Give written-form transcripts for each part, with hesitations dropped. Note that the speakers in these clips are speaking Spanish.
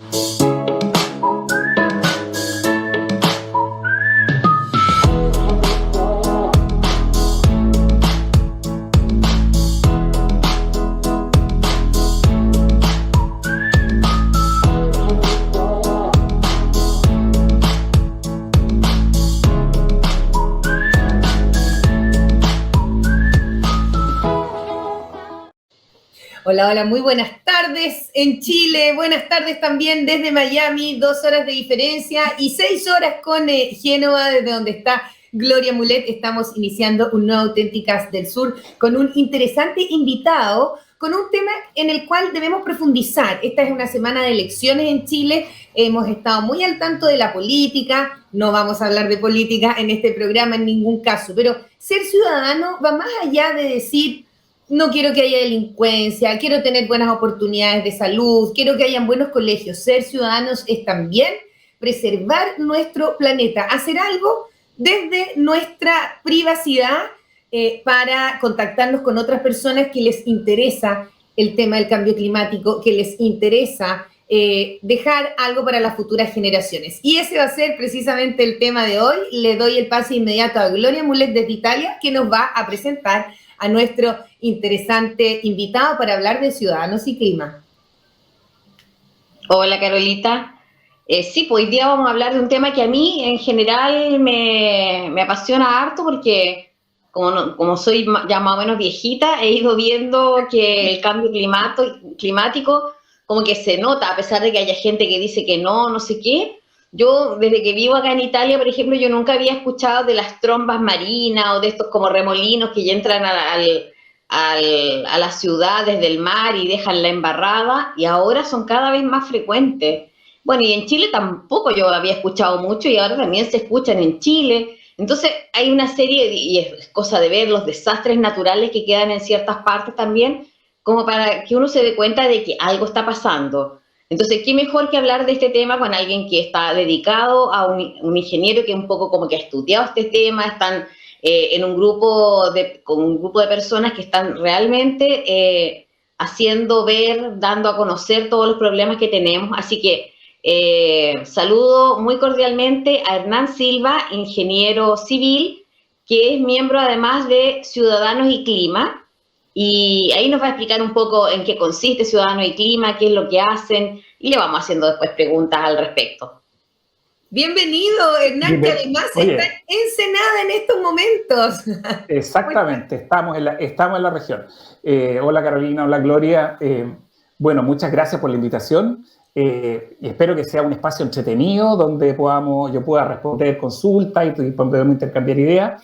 Hola, hola, muy buenas tardes en Chile, buenas tardes también desde Miami, 2 horas de diferencia y 6 horas con Génova, desde donde está Gloria Mulet. Estamos iniciando un nuevo Auténticas del Sur con un interesante invitado, con un tema en el cual debemos profundizar. Esta es una semana de elecciones en Chile, hemos estado muy al tanto de la política, no vamos a hablar de política en este programa en ningún caso, pero ser ciudadano va más allá de decir: no quiero que haya delincuencia, quiero tener buenas oportunidades de salud, quiero que hayan buenos colegios. Ser ciudadanos es también preservar nuestro planeta, hacer algo desde nuestra privacidad para contactarnos con otras personas que les interesa el tema del cambio climático, que les interesa dejar algo para las futuras generaciones. Y ese va a ser precisamente el tema de hoy. Le doy el pase inmediato a Gloria Mulet desde Italia, que nos va a presentar a nuestro interesante invitado para hablar de ciudadanos y clima. Hola, Carolita. Sí, pues hoy día vamos a hablar de un tema que a mí en general me apasiona harto porque como soy ya más o menos viejita, he ido viendo que el cambio climático como que se nota, a pesar de que haya gente que dice que no sé qué. Yo, desde que vivo acá en Italia, por ejemplo, yo nunca había escuchado de las trombas marinas o de estos como remolinos que ya entran a la ciudad desde el mar y dejan la embarrada, y ahora son cada vez más frecuentes. Bueno, y en Chile tampoco yo había escuchado mucho y ahora también se escuchan en Chile. Entonces hay una serie, y es cosa de ver los desastres naturales que quedan en ciertas partes también, como para que uno se dé cuenta de que algo está pasando. Entonces, ¿qué mejor que hablar de este tema con alguien que está dedicado a un ingeniero que un poco como que ha estudiado este tema? Están en con un grupo de personas que están realmente haciendo ver, dando a conocer todos los problemas que tenemos. Así que saludo muy cordialmente a Hernán Silva, ingeniero civil, que es miembro además de Ciudadanos y Clima. Y ahí nos va a explicar un poco en qué consiste Ciudadanos y Clima, qué es lo que hacen, y le vamos haciendo después preguntas al respecto. Bienvenido, Hernán, que además está en Ensenada en estos momentos. Exactamente, estamos en la región. Hola Carolina, hola Gloria. Bueno, muchas gracias por la invitación. Y espero que sea un espacio entretenido donde yo pueda responder consultas y podamos intercambiar ideas.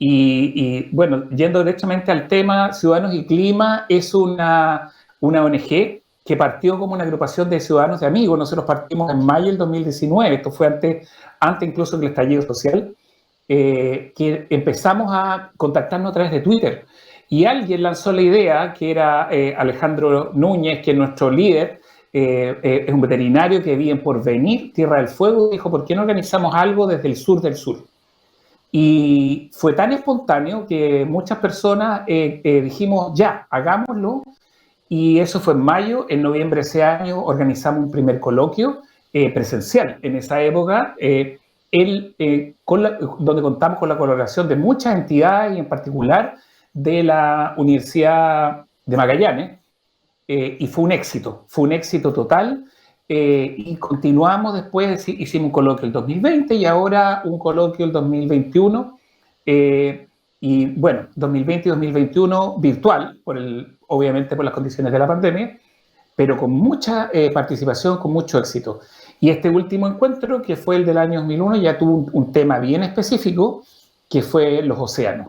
Y bueno, yendo directamente al tema, Ciudadanos y Clima es una ONG que partió como una agrupación de ciudadanos de amigos. Nosotros partimos en mayo del 2019, esto fue antes incluso del estallido social, que empezamos a contactarnos a través de Twitter. Y alguien lanzó la idea, que era Alejandro Núñez, que es nuestro líder, es un veterinario que vive en Porvenir, Tierra del Fuego, dijo: ¿por qué no organizamos algo desde el sur del sur? Y fue tan espontáneo que muchas personas dijimos: ya, hagámoslo. Y eso fue en mayo. En noviembre de ese año organizamos un primer coloquio presencial. En esa época, donde contamos con la colaboración de muchas entidades y en particular de la Universidad de Magallanes. Y fue un éxito total. Y continuamos después, hicimos un coloquio el 2020 y ahora un coloquio el 2021. Y bueno, 2020 y 2021 virtual, obviamente por las condiciones de la pandemia, pero con mucha participación, con mucho éxito. Y este último encuentro, que fue el del año 2001, ya tuvo un tema bien específico, que fue los océanos.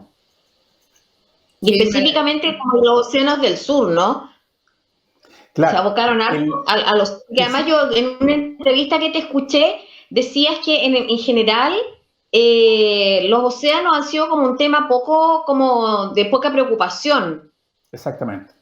Y específicamente como los océanos del sur, ¿no? Claro, se abocaron a los... Y además yo en una entrevista que te escuché decías que en general los océanos han sido como un tema como de poca preocupación. Exactamente.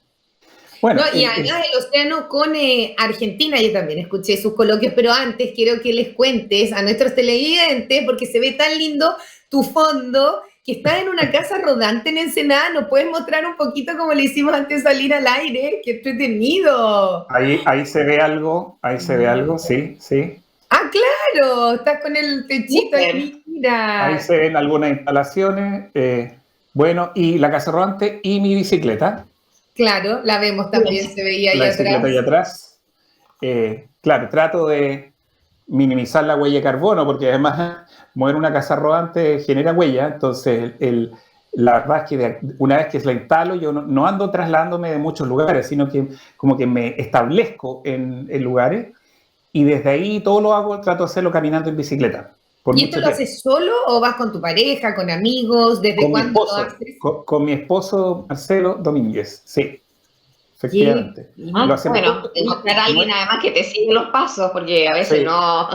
Bueno, no, y además el océano con Argentina, yo también escuché sus coloquios, pero antes quiero que les cuentes a nuestros televidentes, porque se ve tan lindo tu fondo, que estás en una casa rodante en Ensenada. ¿Nos puedes mostrar un poquito como le hicimos antes de salir al aire? ¡Qué entretenido! Ahí se ve algo, sí, sí. Ah, claro, estás con el techito ahí, mira. Ahí se ven algunas instalaciones. Bueno, y la casa rodante y mi bicicleta. Claro, la vemos también, se veía ahí la atrás. bicicleta ahí atrás. Claro, trato de minimizar la huella de carbono, porque además mover una casa rodante genera huella. Entonces, la verdad es que una vez que la instalo, yo no ando trasladándome de muchos lugares, sino que como que me establezco en lugares, y desde ahí todo lo hago, trato de hacerlo caminando en bicicleta. ¿Y esto lo haces solo o vas con tu pareja, con amigos? ¿Desde cuándo lo haces? Con mi esposo Marcelo Domínguez, sí. Efectivamente. Bueno, encontrar a alguien además que te siga los pasos, porque a veces no.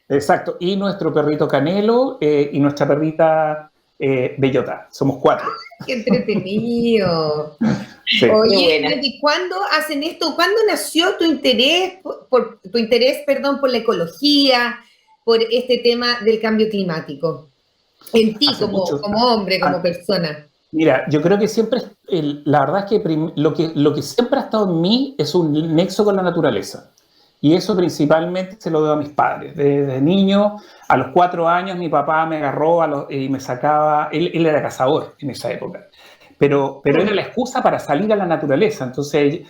Exacto. Y nuestro perrito Canelo y nuestra perrita Bellota. Somos 4. ¡Qué entretenido! Sí. Oye, ¿desde cuándo hacen esto? ¿Cuándo nació tu interés por la ecología, por este tema del cambio climático? En ti, como hombre, como persona. Mira, yo creo que siempre, la verdad es que lo que siempre ha estado en mí es un nexo con la naturaleza. Y eso principalmente se lo debo a mis padres. Desde niño, a los 4 años, mi papá me agarró y me sacaba, él era cazador en esa época, pero era la excusa para salir a la naturaleza. Entonces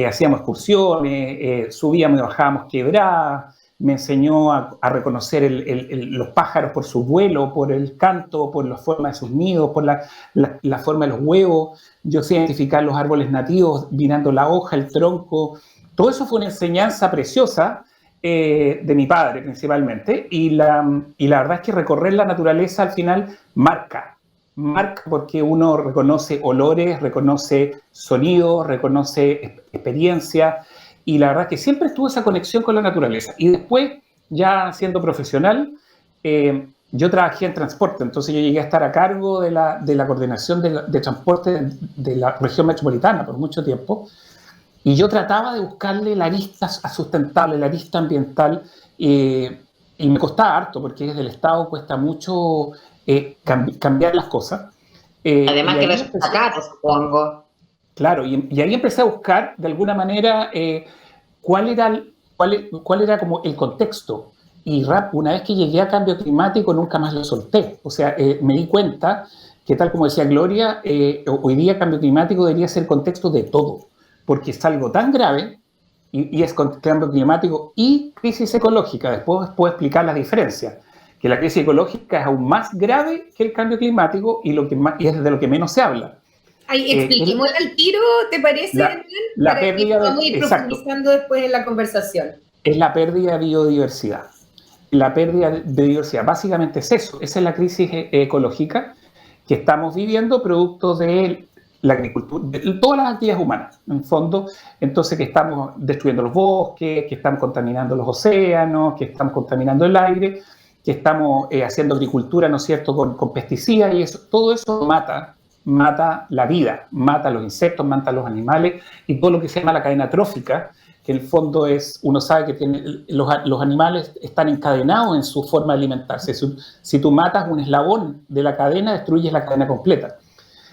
hacíamos excursiones, subíamos y bajábamos quebradas, me enseñó a reconocer los pájaros por su vuelo, por el canto, por la forma de sus nidos, por la forma de los huevos. Yo sé identificar los árboles nativos, mirando la hoja, el tronco. Todo eso fue una enseñanza preciosa de mi padre principalmente, y la verdad es que recorrer la naturaleza al final marca porque uno reconoce olores, reconoce sonidos, reconoce experiencia. Y la verdad es que siempre estuvo esa conexión con la naturaleza. Y después, ya siendo profesional, yo trabajé en transporte. Entonces yo llegué a estar a cargo de la coordinación de transporte de la región metropolitana por mucho tiempo. Y yo trataba de buscarle la arista sustentable, la arista ambiental. Y me costaba harto, porque desde el Estado cuesta mucho cambiar las cosas. Además que resulta caro, supongo. Claro, y ahí empecé a buscar, de alguna manera, cuál era como el contexto. Y una vez que llegué a cambio climático, nunca más lo solté. O sea, me di cuenta que, tal como decía Gloria, hoy día cambio climático debería ser contexto de todo, porque es algo tan grave, y es cambio climático y crisis ecológica. Después puedo explicar las diferencias, que la crisis ecológica es aún más grave que el cambio climático, y es de lo que menos se habla. Ay, expliquemos al tiro, ¿te parece? La pérdida vamos a ir profundizando después en la conversación. Es la pérdida de biodiversidad. La pérdida de biodiversidad, básicamente es eso. Esa es la crisis ecológica que estamos viviendo, producto de la agricultura, de todas las actividades humanas, en fondo. Entonces, que estamos destruyendo los bosques, que estamos contaminando los océanos, que estamos contaminando el aire, que estamos haciendo agricultura, ¿no es cierto?, con pesticidas, y eso, todo eso mata la vida, mata los insectos, mata los animales, y todo lo que se llama la cadena trófica, que en el fondo uno sabe que los animales están encadenados en su forma de alimentarse. Si tú matas un eslabón de la cadena, destruyes la cadena completa.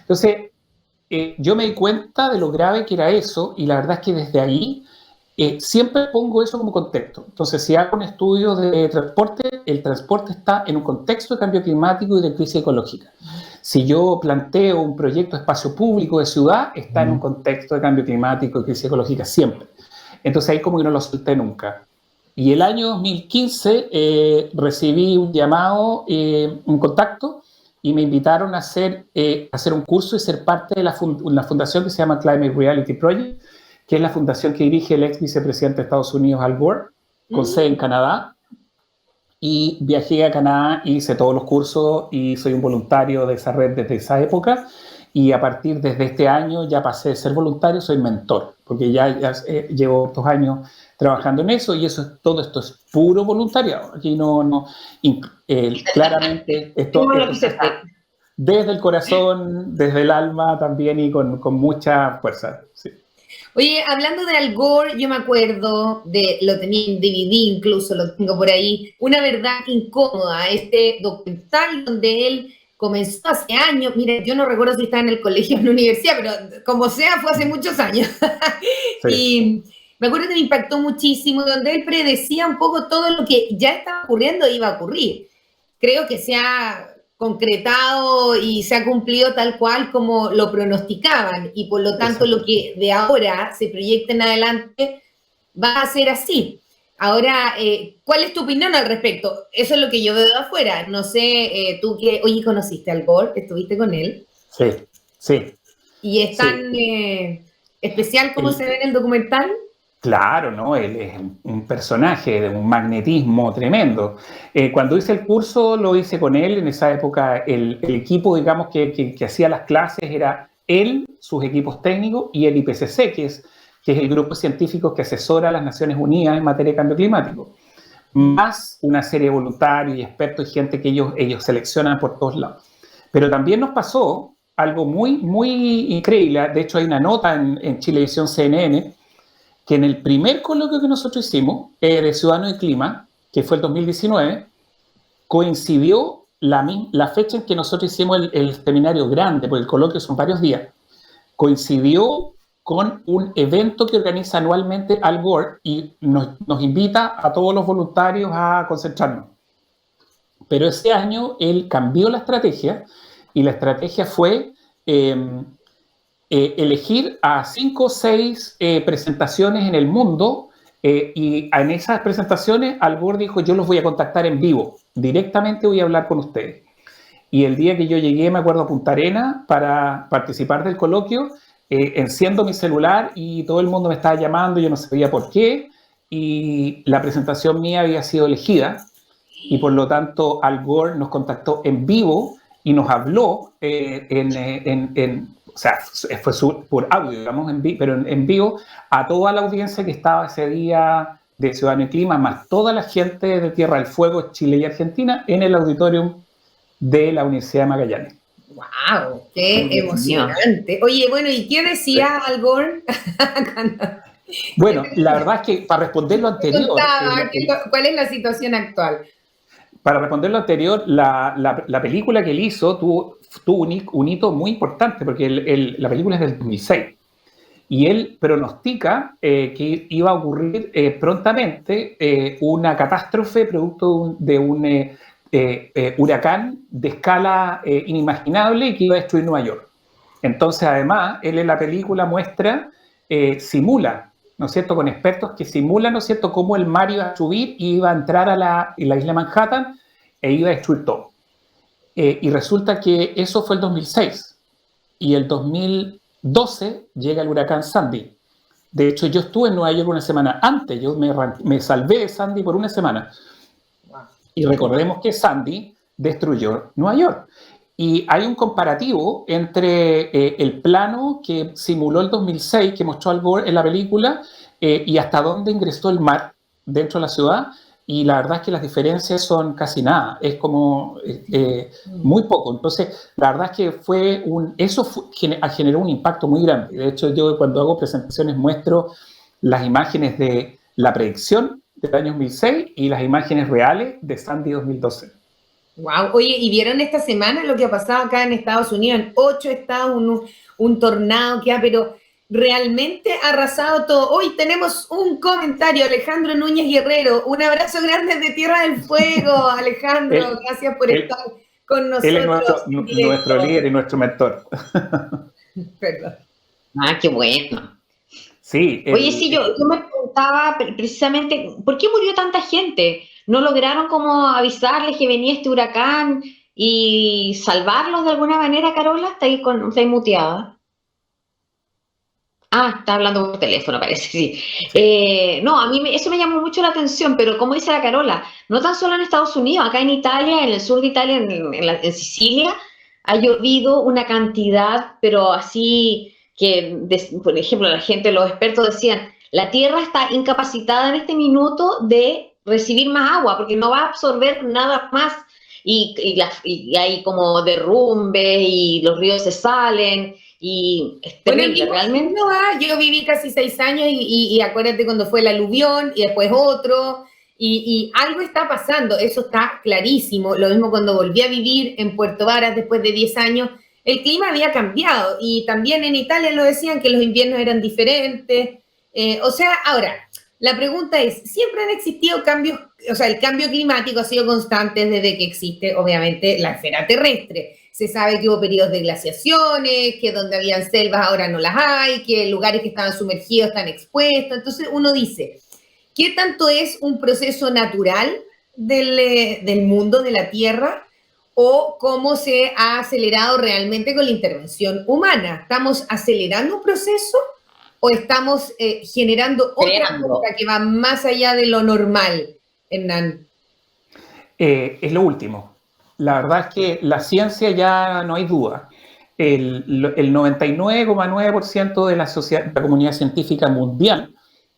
Entonces, yo me di cuenta de lo grave que era eso, y la verdad es que desde ahí siempre pongo eso como contexto. Entonces, si hago un estudio de transporte, el transporte está en un contexto de cambio climático y de crisis ecológica. Si yo planteo un proyecto de espacio público de ciudad, está en un contexto de cambio climático y crisis ecológica siempre. Entonces ahí como que no lo solté nunca. Y el año 2015 recibí un llamado, un contacto, y me invitaron a hacer un curso y ser parte de una fundación que se llama Climate Reality Project, que es la fundación que dirige el ex vicepresidente de Estados Unidos, Al Gore, con sede en Canadá. Y viajé a Canadá, hice todos los cursos y soy un voluntario de esa red desde esa época. Y a partir desde este año ya pasé de ser voluntario, soy mentor, porque ya llevo 2 años trabajando en eso, y todo esto es puro voluntariado. Aquí claramente esto está desde el corazón, desde el alma también, y con mucha fuerza. Sí. Oye, hablando de Al Gore, yo me acuerdo lo tenía en DVD, incluso lo tengo por ahí, Una verdad incómoda, este documental donde él comenzó hace años, mire, yo no recuerdo si estaba en el colegio o en la universidad, pero como sea, fue hace muchos años. Sí. Y me acuerdo que me impactó muchísimo, donde él predecía un poco todo lo que ya estaba ocurriendo e iba a ocurrir. Creo que se ha concretado y se ha cumplido tal cual como lo pronosticaban, y por lo tanto lo que de ahora se proyecta en adelante va a ser así. Ahora, ¿cuál es tu opinión al respecto? Eso es lo que yo veo de afuera. No sé, tú que, oye, ¿conociste al Gore? ¿Estuviste con él? Sí, sí. ¿Y es tan especial como se ve en el documental? Claro, ¿no? Él es un personaje de un magnetismo tremendo. Cuando hice el curso, lo hice con él. En esa época, el equipo, digamos, que hacía las clases era él, sus equipos técnicos, y el IPCC, que es el grupo de científicos que asesora a las Naciones Unidas en materia de cambio climático. Más una serie de voluntarios y expertos y gente que ellos seleccionan por todos lados. Pero también nos pasó algo muy, muy increíble. De hecho, hay una nota en Chilevisión CNN que en el primer coloquio que nosotros hicimos de Ciudadanos y Clima, que fue el 2019, coincidió la fecha en que nosotros hicimos el seminario grande, porque el coloquio son varios días, coincidió con un evento que organiza anualmente Al Gore y nos invita a todos los voluntarios a concentrarnos. Pero ese año él cambió la estrategia, y la estrategia fue elegir a 5 o 6 presentaciones en el mundo, y en esas presentaciones Al Gore dijo: yo los voy a contactar en vivo, directamente voy a hablar con ustedes. Y el día que yo llegué, me acuerdo, a Punta Arenas para participar del coloquio, enciendo mi celular y todo el mundo me estaba llamando, yo no sabía por qué, y la presentación mía había sido elegida, y por lo tanto Al Gore nos contactó en vivo y nos habló o sea, fue por audio, digamos, pero en vivo, a toda la audiencia que estaba ese día de Ciudadanos y Clima, más toda la gente de Tierra del Fuego, Chile y Argentina, en el auditorium de la Universidad de Magallanes. ¡Wow! ¡Qué emocionante! Oye, bueno, ¿y qué decía Al Gore? Bueno, la verdad es que para responder lo anterior... ¿Cuál es la situación actual? Para responder lo anterior, la película que él hizo tuvo un hito muy importante, porque la película es del 2006. Y él pronostica que iba a ocurrir prontamente una catástrofe producto de un huracán de escala inimaginable, y que iba a destruir Nueva York. Entonces, además, él en la película simula, ¿no es cierto?, con expertos que simulan, ¿no es cierto?, cómo el mar iba a subir y iba a entrar a la isla Manhattan e iba a destruir todo. Y resulta que eso fue el 2006. Y el 2012 llega el huracán Sandy. De hecho, yo estuve en Nueva York una semana antes. Yo me salvé de Sandy por una semana. Y recordemos que Sandy destruyó Nueva York. Y hay un comparativo entre el plano que simuló el 2006, que mostró Al Gore en la película, y hasta dónde ingresó el mar dentro de la ciudad. Y la verdad es que las diferencias son casi nada, es como muy poco. Entonces, la verdad es que generó un impacto muy grande. De hecho, yo cuando hago presentaciones muestro las imágenes de la predicción del año 2006 y las imágenes reales de Sandy 2012. Wow, oye, ¿y vieron esta semana lo que ha pasado acá en Estados Unidos? En 8 estados, un tornado que ha, pero realmente arrasado todo. Hoy tenemos un comentario, Alejandro Núñez Guerrero. Un abrazo grande de Tierra del Fuego, Alejandro. Gracias por estar con nosotros. Él es nuestro líder y nuestro mentor. Perdón. Ah, qué bueno. Sí. Oye, sí, yo me preguntaba precisamente, ¿por qué murió tanta gente? ¿No lograron como avisarles que venía este huracán y salvarlos de alguna manera, Carola? ¿Está ahí muteada? Ah, está hablando por teléfono, parece, sí. No, a mí eso me llamó mucho la atención, pero como dice la Carola, no tan solo en Estados Unidos, acá en Italia, en el sur de Italia, en Sicilia, ha llovido una cantidad, pero así que, por ejemplo, los expertos decían, la tierra está incapacitada en este minuto de recibir más agua, porque no va a absorber nada más, y hay como derrumbes, y los ríos se salen, y es terrible, realmente. Yo viví casi 6 años y acuérdate cuando fue el aluvión y después otro, Y algo está pasando, eso está clarísimo. Lo mismo cuando volví a vivir en Puerto Varas después de 10 años, el clima había cambiado y también en Italia lo decían que los inviernos eran diferentes. O sea, ahora, la pregunta es, ¿siempre han existido cambios? O sea, el cambio climático ha sido constante desde que existe, obviamente, la esfera terrestre. Se sabe que hubo periodos de glaciaciones, que donde habían selvas ahora no las hay, que lugares que estaban sumergidos están expuestos. Entonces uno dice, ¿qué tanto es un proceso natural del mundo, de la Tierra, o cómo se ha acelerado realmente con la intervención humana? ¿Estamos acelerando un proceso o estamos generando otra cosa que va más allá de lo normal, Hernán? Es lo último. La verdad es que la ciencia ya no hay duda. El 99,9% de la comunidad científica mundial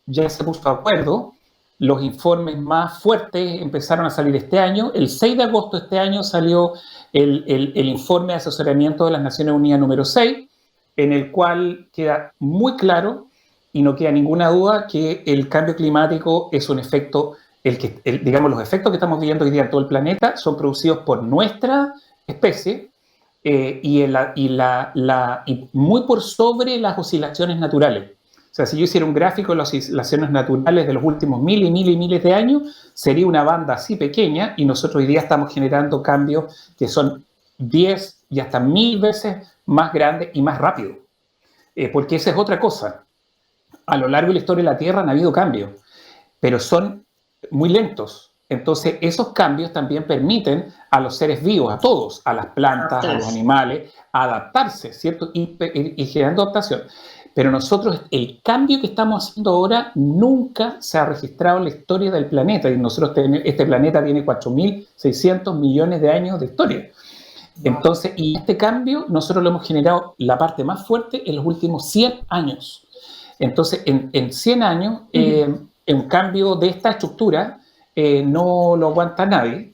ya se puso de acuerdo. Los informes más fuertes empezaron a salir este año. El 6 de agosto de este año salió el informe de asesoramiento de las Naciones Unidas número 6, en el cual queda muy claro y no queda ninguna duda que el cambio climático es un efecto, digamos, los efectos que estamos viviendo hoy día en todo el planeta son producidos por nuestra especie y muy por sobre las oscilaciones naturales. O sea, si yo hiciera un gráfico de las oscilaciones naturales de los últimos miles de años, sería una banda así pequeña y nosotros hoy día estamos generando cambios que son 10 y hasta 1000 veces más grandes y más rápidos. Porque esa es otra cosa. A lo largo de la historia de la Tierra han habido cambios, pero son muy lentos. Entonces, esos cambios también permiten a los seres vivos, a todos, a las plantas, a los animales, adaptarse, ¿cierto? Y generando adaptación. Pero nosotros, el cambio que estamos haciendo ahora nunca se ha registrado en la historia del planeta. Y nosotros este planeta tiene 4.600 millones de años de historia. Entonces, y este cambio nosotros lo hemos generado la parte más fuerte en los últimos 100 años. Entonces, en 100 años, un cambio de esta estructura no lo aguanta nadie.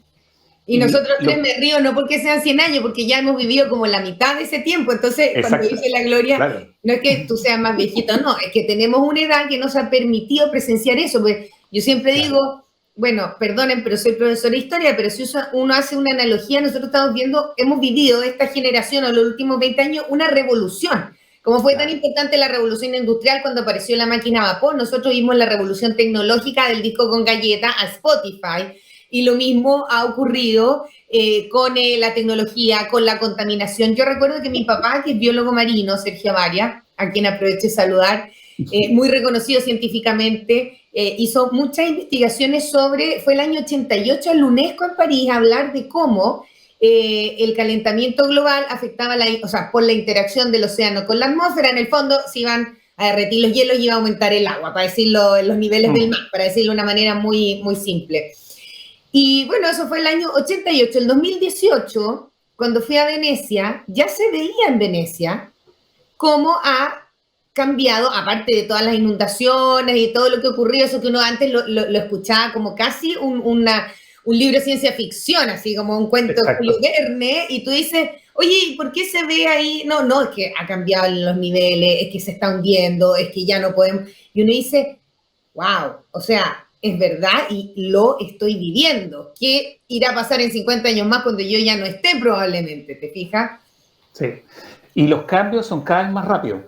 Y nosotros tres me río, no porque sean 100 años, porque ya hemos vivido como la mitad de ese tiempo. Entonces, cuando dice la Gloria, claro, no es que tú seas más viejito, no, es que tenemos una edad que nos ha permitido presenciar eso. Pues yo siempre digo, bueno, perdonen, pero soy profesora de historia, pero si uno hace una analogía, nosotros estamos viendo, hemos vivido esta generación en los últimos 20 años una revolución. Como fue tan importante la revolución industrial cuando apareció la máquina a vapor, nosotros vimos la revolución tecnológica del disco con galleta a Spotify. Y lo mismo ha ocurrido con la tecnología, con la contaminación. Yo recuerdo que mi papá, que es biólogo marino, Sergio Avaria, a quien aprovecho de saludar, muy reconocido científicamente, hizo muchas investigaciones fue el año 88 al UNESCO en París, a hablar de cómo el calentamiento global afectaba por la interacción del océano con la atmósfera. En el fondo se iban a derretir los hielos y iba a aumentar el agua, para decirlo, en los niveles del mar, para decirlo de una manera muy, muy simple. Y bueno, eso fue el año 88. El 2018, cuando fui a Venecia, ya se veía en Venecia cómo ha cambiado, aparte de todas las inundaciones y todo lo que ocurrió, eso que uno antes lo escuchaba como casi un libro de ciencia ficción, así como un cuento de Julio Verne, y tú dices, oye, ¿por qué se ve ahí? No, es que ha cambiado los niveles, es que se está hundiendo, es que ya no podemos. Y uno dice, wow, o sea, es verdad y lo estoy viviendo. ¿Qué irá a pasar en 50 años más cuando yo ya no esté probablemente? ¿Te fijas? Sí. Y los cambios son cada vez más rápidos.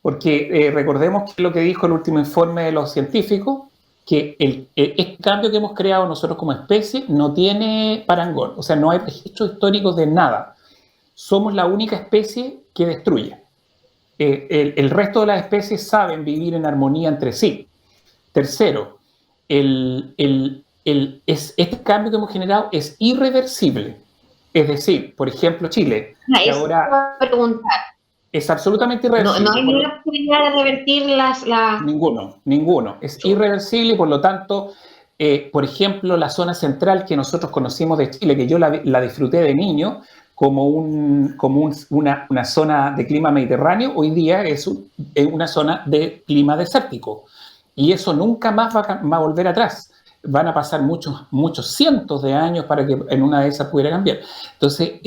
Porque recordemos que lo que dijo el último informe de los científicos, que este cambio que hemos creado nosotros como especie no tiene parangón. O sea, no hay registros históricos de nada. Somos la única especie que destruye. El resto de las especies saben vivir en armonía entre sí. Tercero, este cambio que hemos generado es irreversible. Es decir, por ejemplo, Chile, que ahora es absolutamente irreversible. No hay ninguna posibilidad de revertir Ninguno. Es irreversible y por lo tanto, por ejemplo, la zona central que nosotros conocimos de Chile, que yo la disfruté de niño como una zona de clima mediterráneo, hoy día es una zona de clima desértico. Y eso nunca más va a volver atrás. Van a pasar muchos cientos de años para que en una de esas pudiera cambiar. Entonces,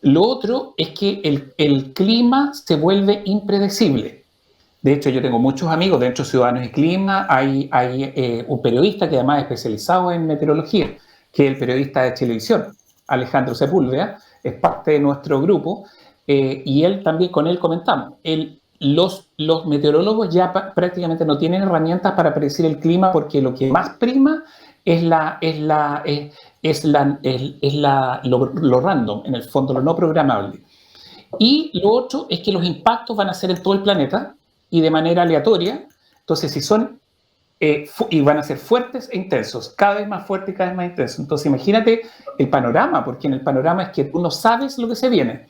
lo otro es que el clima se vuelve impredecible. De hecho, yo tengo muchos amigos dentro de Ciudadanos y Clima. Hay un periodista que además es especializado en meteorología, que es el periodista de televisión, Alejandro Sepúlveda, es parte de nuestro grupo, y él también, con él comentamos, los meteorólogos ya prácticamente no tienen herramientas para predecir el clima, porque lo que más prima es lo random, en el fondo, lo no programable. Y lo otro es que los impactos van a ser en todo el planeta y de manera aleatoria. Entonces, si son, y van a ser fuertes e intensos, cada vez más fuertes y cada vez más intensos. Entonces, imagínate el panorama, porque en el panorama es que tú no sabes lo que se viene.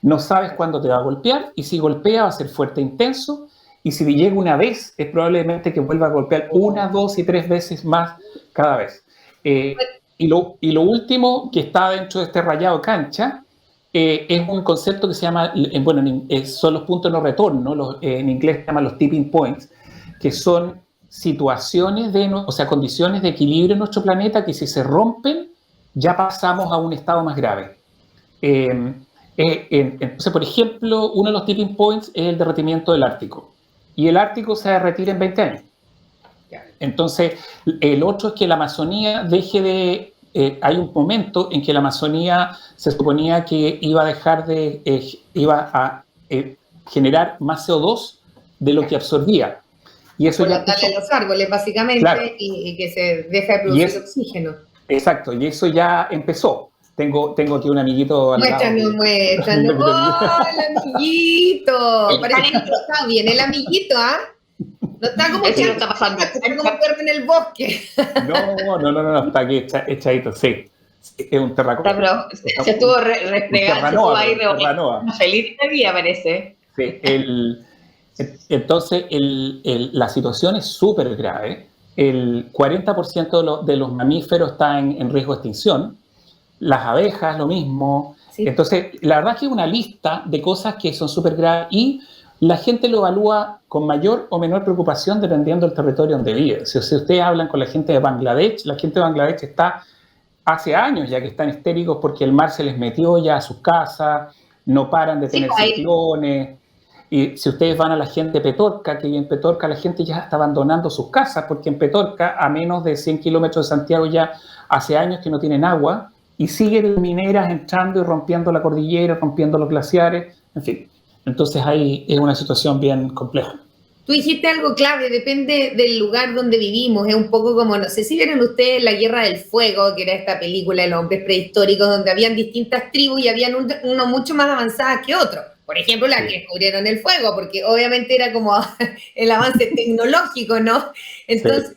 No sabes cuándo te va a golpear, y si golpea va a ser fuerte e intenso, y si llega una vez, es probablemente que vuelva a golpear 1, 2 y 3 veces más cada vez. Y lo último que está dentro de este rayado cancha es un concepto que se llama, son los puntos de no retorno, en inglés se llaman los tipping points, que son situaciones condiciones de equilibrio en nuestro planeta que si se rompen, ya pasamos a un estado más grave. Entonces, por ejemplo, uno de los tipping points es el derretimiento del Ártico. Y el Ártico se derretira en 20 años. Entonces, el otro es que la Amazonía hay un momento en que la Amazonía se suponía que iba a generar más CO2 de lo que absorbía. Y eso por darle los árboles, básicamente, claro. y que se deja de producir oxígeno. Exacto, y eso ya empezó. Tengo aquí un amiguito. Muéstranos. ¡Oh, el amiguito! Parece que está bien el amiguito, ¿ah? No está como que está pasando. Está como un perro en el bosque. No, está aquí echadito, sí. Es un terracota. Pero se estuvo restregando, ahí feliz de día, parece. Sí, entonces la situación es súper grave. El 40% de los mamíferos está en riesgo de extinción. Las abejas, lo mismo. Sí. Entonces, la verdad es que es una lista de cosas que son súper graves y la gente lo evalúa con mayor o menor preocupación dependiendo del territorio donde vive. Si ustedes hablan con la gente de Bangladesh, la gente de Bangladesh está hace años ya que están histéricos porque el mar se les metió ya a sus casas, no paran de tener ciclones. Y si ustedes van a la gente de Petorca, que en Petorca la gente ya está abandonando sus casas, porque en Petorca, a menos de 100 kilómetros de Santiago, ya hace años que no tienen agua, y siguen mineras entrando y rompiendo la cordillera, rompiendo los glaciares, en fin. Entonces ahí es una situación bien compleja. Tú dijiste algo clave, depende del lugar donde vivimos, es un poco como, no sé si vieron ustedes La Guerra del Fuego, que era esta película de los hombres prehistóricos, donde habían distintas tribus y habían uno mucho más avanzadas que otros. Por ejemplo, la que descubrieron el fuego, porque obviamente era como el avance tecnológico, ¿no? Entonces,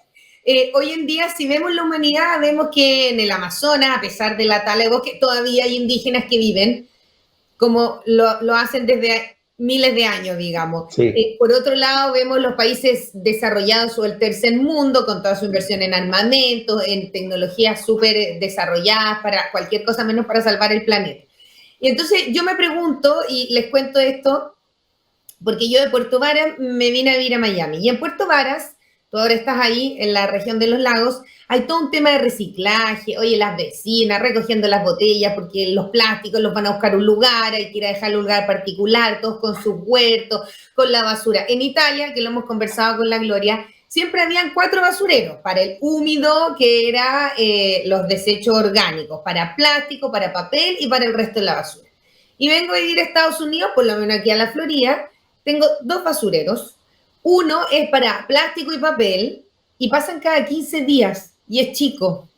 hoy en día, si vemos la humanidad, vemos que en el Amazonas, a pesar de la tala de bosque, todavía hay indígenas que viven como lo hacen desde miles de años, digamos. Sí. Por otro lado, vemos los países desarrollados o el tercer mundo, con toda su inversión en armamento, en tecnologías súper desarrolladas para cualquier cosa menos para salvar el planeta. Y entonces yo me pregunto, y les cuento esto, porque yo de Puerto Varas me vine a vivir a Miami. Y en Puerto Varas, tú ahora estás ahí en la región de los lagos, hay todo un tema de reciclaje, oye, las vecinas recogiendo las botellas porque los plásticos los van a buscar a un lugar, hay que ir a dejarlo a un lugar particular, todos con sus huertos, con la basura. En Italia, que lo hemos conversado con la Gloria, siempre habían 4 basureros, para el húmedo, que era los desechos orgánicos, para plástico, para papel y para el resto de la basura. Y vengo a vivir a Estados Unidos, por lo menos aquí a la Florida, tengo 2 basureros. Uno es para plástico y papel y pasan cada 15 días y es chico.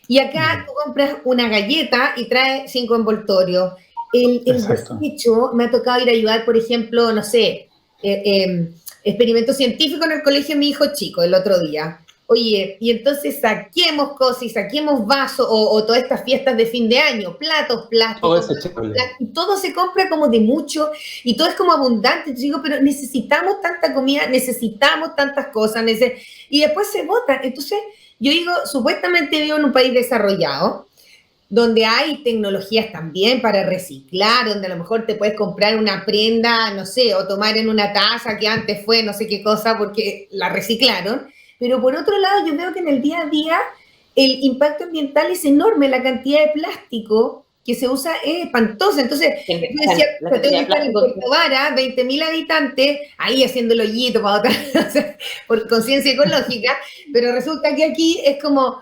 Y acá tú compras una galleta y trae 5 envoltorios. El desecho, me ha tocado ir a ayudar, por ejemplo, no sé, experimento científico en el colegio de mi hijo chico el otro día. Oye, y entonces saquemos cosas y saquemos vasos o todas estas fiestas de fin de año, platos, plásticos, y todo se compra como de mucho y todo es como abundante. Yo digo, pero necesitamos tanta comida, necesitamos tantas cosas, y después se botan. Entonces, yo digo, supuestamente vivo en un país desarrollado, donde hay tecnologías también para reciclar, donde a lo mejor te puedes comprar una prenda, no sé, o tomar en una taza que antes fue no sé qué cosa porque la reciclaron. Pero por otro lado, yo veo que en el día a día el impacto ambiental es enorme, la cantidad de plástico que se usa es espantosa. Entonces, yo decía, tengo que estar en Puerto Vara, 20.000 habitantes, ahí haciendo el hoyito para otra, o sea, por conciencia ecológica, pero resulta que aquí es como,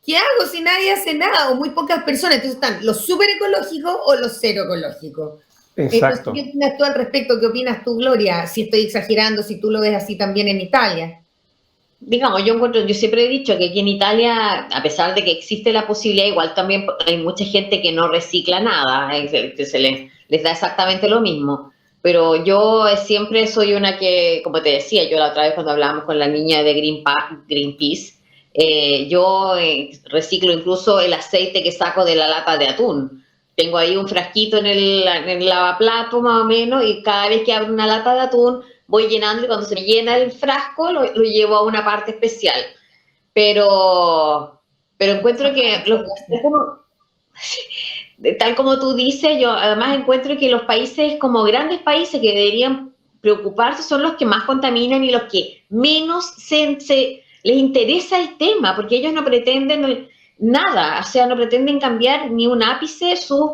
¿qué hago si nadie hace nada o muy pocas personas? Entonces están los súper ecológicos o los cero ecológicos. Exacto. ¿Qué opinas tú al respecto? ¿Qué opinas tú, Gloria? Si estoy exagerando, si tú lo ves así también en Italia. Digamos, yo siempre he dicho que aquí en Italia, a pesar de que existe la posibilidad, igual también hay mucha gente que no recicla nada, que les da exactamente lo mismo. Pero yo siempre soy una que, como te decía, yo la otra vez cuando hablábamos con la niña de Greenpeace, yo reciclo incluso el aceite que saco de la lata de atún. Tengo ahí un frasquito en el lavaplato más o menos y cada vez que abro una lata de atún voy llenando y cuando se me llena el frasco lo llevo a una parte especial. Pero encuentro que tal como tú dices, yo además encuentro que los países como grandes países que deberían preocuparse son los que más contaminan y los que menos les interesa el tema, porque ellos no pretenden nada, o sea, no pretenden cambiar ni un ápice sus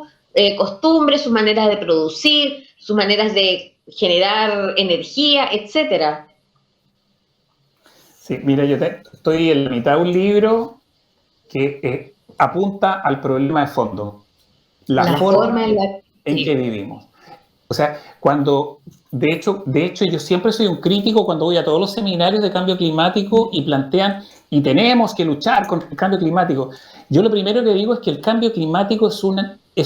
costumbres, sus maneras de producir, sus maneras de generar energía, etcétera. Sí, mira, estoy en la mitad de un libro que apunta al problema de fondo, la forma en que vivimos. O sea, de hecho, yo siempre soy un crítico cuando voy a todos los seminarios de cambio climático y plantean, y tenemos que luchar contra el cambio climático. Yo lo primero que digo es que el cambio climático es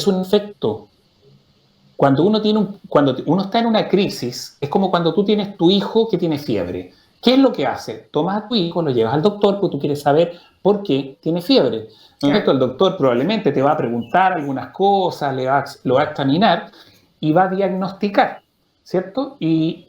un efecto. Cuando uno está en una crisis, es como cuando tú tienes tu hijo que tiene fiebre. ¿Qué es lo que hace? Tomas a tu hijo, lo llevas al doctor porque tú quieres saber por qué tiene fiebre. Claro. El doctor probablemente te va a preguntar algunas cosas, lo va a examinar y va a diagnosticar, ¿cierto? Y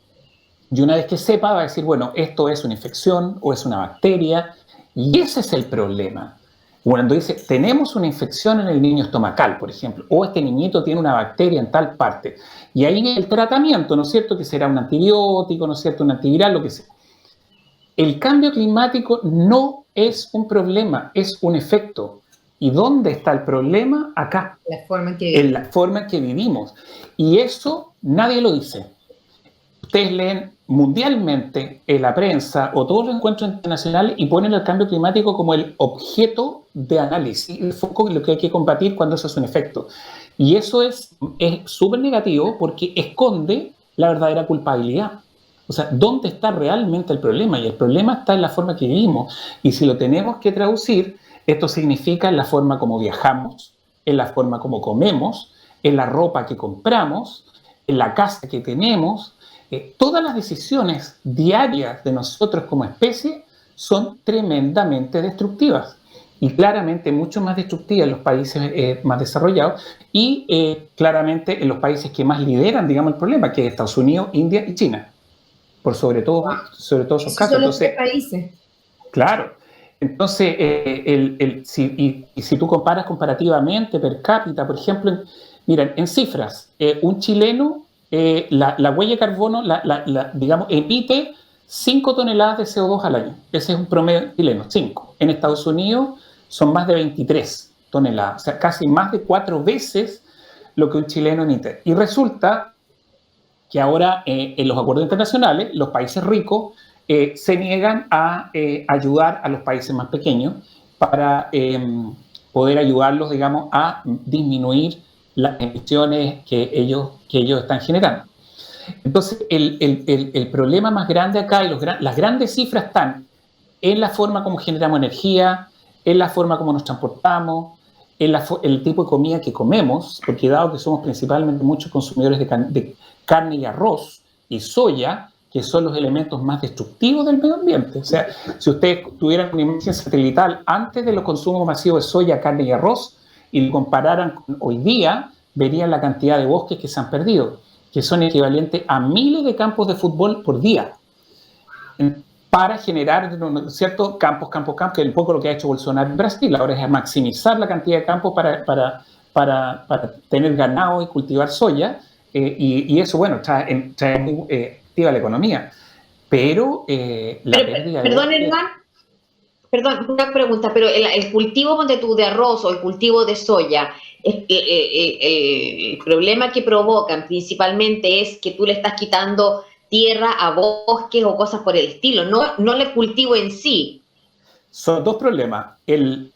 una vez que sepa, va a decir, bueno, esto es una infección o es una bacteria, y ese es el problema. Cuando dice, tenemos una infección en el niño estomacal, por ejemplo, o este niñito tiene una bacteria en tal parte, y ahí el tratamiento, ¿no es cierto?, que será un antibiótico, ¿no es cierto?, un antiviral, lo que sea. El cambio climático no es un problema, es un efecto. ¿Y dónde está el problema? Acá. En la forma en que vivimos. Y eso nadie lo dice. Ustedes leen mundialmente en la prensa o todos los encuentros internacionales y ponen el cambio climático como el objeto de análisis, el foco de lo que hay que combatir cuando eso es un efecto. Y eso es súper negativo porque esconde la verdadera culpabilidad. O sea, ¿dónde está realmente el problema? Y el problema está en la forma que vivimos. Y si lo tenemos que traducir, esto significa en la forma como viajamos, en la forma como comemos, en la ropa que compramos, en la casa que tenemos. Todas las decisiones diarias de nosotros como especie son tremendamente destructivas y claramente mucho más destructivas en los países más desarrollados y claramente en los países que más lideran, digamos, el problema, que es Estados Unidos, India y China, por sobre todo esos casos. Son los tres países. Claro. Entonces, si tú comparas comparativamente per cápita, por ejemplo, miren, en cifras, un chileno, la huella de carbono, digamos, emite 5 toneladas de CO2 al año. Ese es un promedio chileno, 5. En Estados Unidos son más de 23 toneladas, o sea, casi más de 4 veces lo que un chileno emite. Y resulta que ahora en los acuerdos internacionales, los países ricos se niegan a ayudar a los países más pequeños para poder ayudarlos, digamos, a disminuir las emisiones que ellos están generando. Entonces, el problema más grande acá, y las grandes cifras están en la forma como generamos energía, en la forma como nos transportamos, en el tipo de comida que comemos, porque dado que somos principalmente muchos consumidores de carne y arroz y soya, que son los elementos más destructivos del medio ambiente. O sea, si ustedes tuvieran una imagen satelital antes de los consumos masivos de soya, carne y arroz, y lo compararan con hoy día, verían la cantidad de bosques que se han perdido, que son equivalentes a miles de campos de fútbol por día, para generar, ¿cierto?, campos, que es un poco lo que ha hecho Bolsonaro en Brasil. Ahora es maximizar la cantidad de campos para tener ganado y cultivar soya, y eso, bueno, trae muy activa la economía. Pero la pérdida de... Perdón, Hernán. Perdón, una pregunta, pero el cultivo, ponte tú, de arroz o el cultivo de soya, el problema que provocan principalmente es que tú le estás quitando tierra a bosques o cosas por el estilo, no el cultivo en sí. Son dos problemas.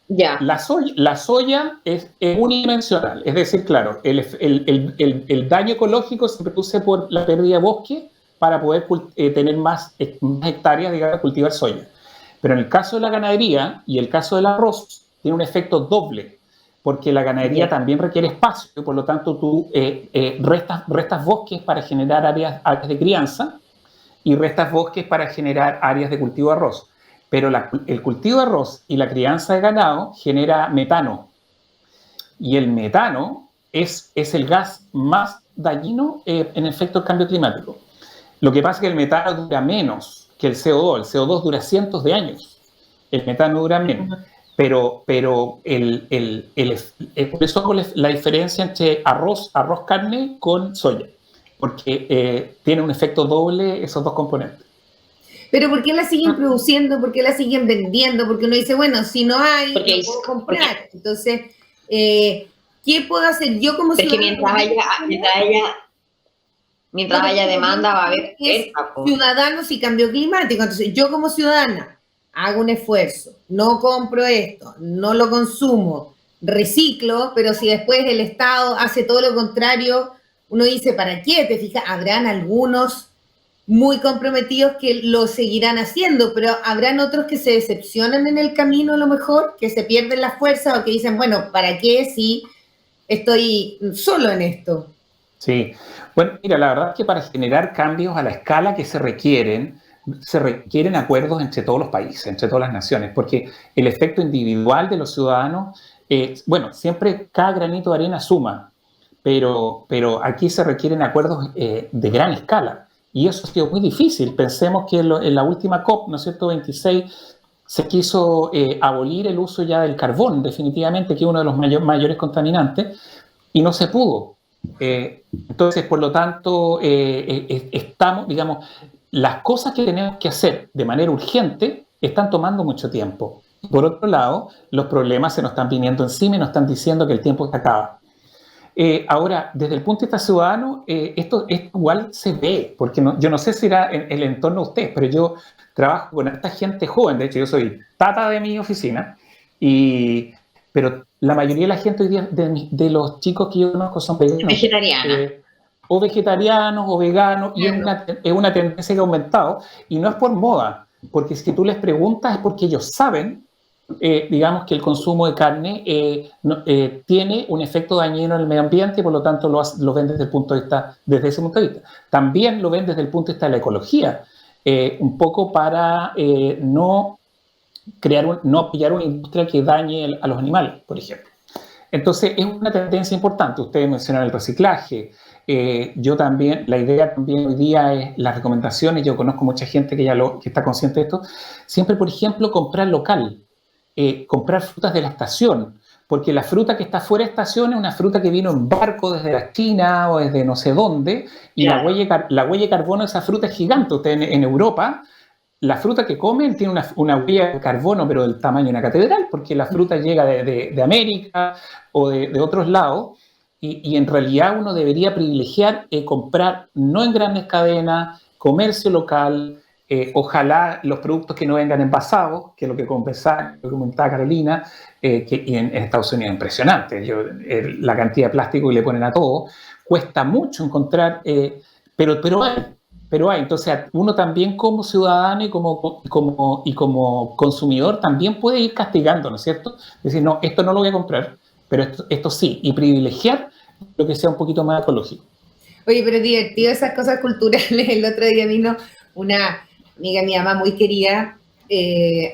Ya. La soya es unidimensional, es decir, claro, el daño ecológico se produce por la pérdida de bosque para poder tener más hectáreas, digamos, de cultivar soya. Pero en el caso de la ganadería y el caso del arroz, tiene un efecto doble, porque la ganadería también requiere espacio, y por lo tanto tú restas bosques para generar áreas de crianza y restas bosques para generar áreas de cultivo de arroz. Pero el cultivo de arroz y la crianza de ganado genera metano. Y el metano es el gas más dañino en efecto del cambio climático. Lo que pasa es que el metano dura menos que el CO2. El CO2 dura cientos de años. El metano dura menos. Pero por eso hago la diferencia entre arroz, carne con soya. Porque tiene un efecto doble esos dos componentes. Pero ¿por qué la siguen produciendo? ¿Por qué la siguen vendiendo? Porque uno dice, bueno, si no hay, no puedo comprar. Entonces, ¿qué puedo hacer yo como ciudadana? Porque mientras haya demanda va a haber ciudadanos y cambio climático. Entonces, yo como ciudadana hago un esfuerzo, no compro esto, no lo consumo, reciclo, pero si después el Estado hace todo lo contrario, uno dice, ¿para qué? Te fijas, habrán algunos muy comprometidos que lo seguirán haciendo, pero habrán otros que se decepcionan en el camino a lo mejor, que se pierden la fuerza o que dicen, bueno, ¿para qué si estoy solo en esto? Sí, bueno, mira, la verdad es que para generar cambios a la escala que se requieren acuerdos entre todos los países, entre todas las naciones, porque el efecto individual de los ciudadanos, bueno, siempre cada granito de arena suma, pero aquí se requieren acuerdos de gran escala. Y eso ha sido muy difícil. Pensemos que en la última COP, ¿no es cierto?, 26, se quiso abolir el uso ya del carbón, definitivamente, que es uno de los mayores contaminantes, y no se pudo. Entonces, por lo tanto, estamos, digamos, las cosas que tenemos que hacer de manera urgente están tomando mucho tiempo. Por otro lado, los problemas se nos están viniendo encima y nos están diciendo que el tiempo se acaba. Ahora, desde el punto de vista ciudadano, esto igual se ve, porque yo no sé si era en el entorno de ustedes, pero yo trabajo con esta gente joven. De hecho, yo soy tata de mi oficina, pero la mayoría de la gente hoy día, de los chicos que yo conozco, son vegetarianos. O vegetarianos o veganos, y es una tendencia que ha aumentado, y no es por moda, porque si tú les preguntas es porque ellos saben, digamos, que el consumo de carne tiene un efecto dañino en el medio ambiente, y por lo tanto lo ven desde ese punto de vista. También lo ven desde el punto de vista de la ecología, un poco para no apoyar una industria que dañe a los animales, por ejemplo. Entonces, es una tendencia importante. Ustedes mencionaron el reciclaje. Yo también, la idea también hoy día es las recomendaciones. Yo conozco mucha gente que está consciente de esto. Siempre, por ejemplo, comprar local. Comprar frutas de la estación, porque la fruta que está fuera de estación es una fruta que vino en barco desde la China o desde no sé dónde, y la huella de carbono de esa fruta es gigante. Ustedes en Europa, la fruta que comen tiene una huella de carbono, pero del tamaño de una catedral, porque la fruta llega de América o de otros lados, y en realidad uno debería privilegiar comprar no en grandes cadenas, comercio local. Ojalá los productos que no vengan envasados, que es lo que comentaba Carolina, que en Estados Unidos es impresionante. La cantidad de plástico que le ponen a todo, cuesta mucho encontrar, pero hay. Entonces, uno también como ciudadano y como consumidor también puede ir castigando, ¿no es cierto? Decir, no, esto no lo voy a comprar, pero esto sí, y privilegiar lo que sea un poquito más ecológico. Oye, pero divertido esas cosas culturales. El otro día vino una amiga, mi mamá muy querida,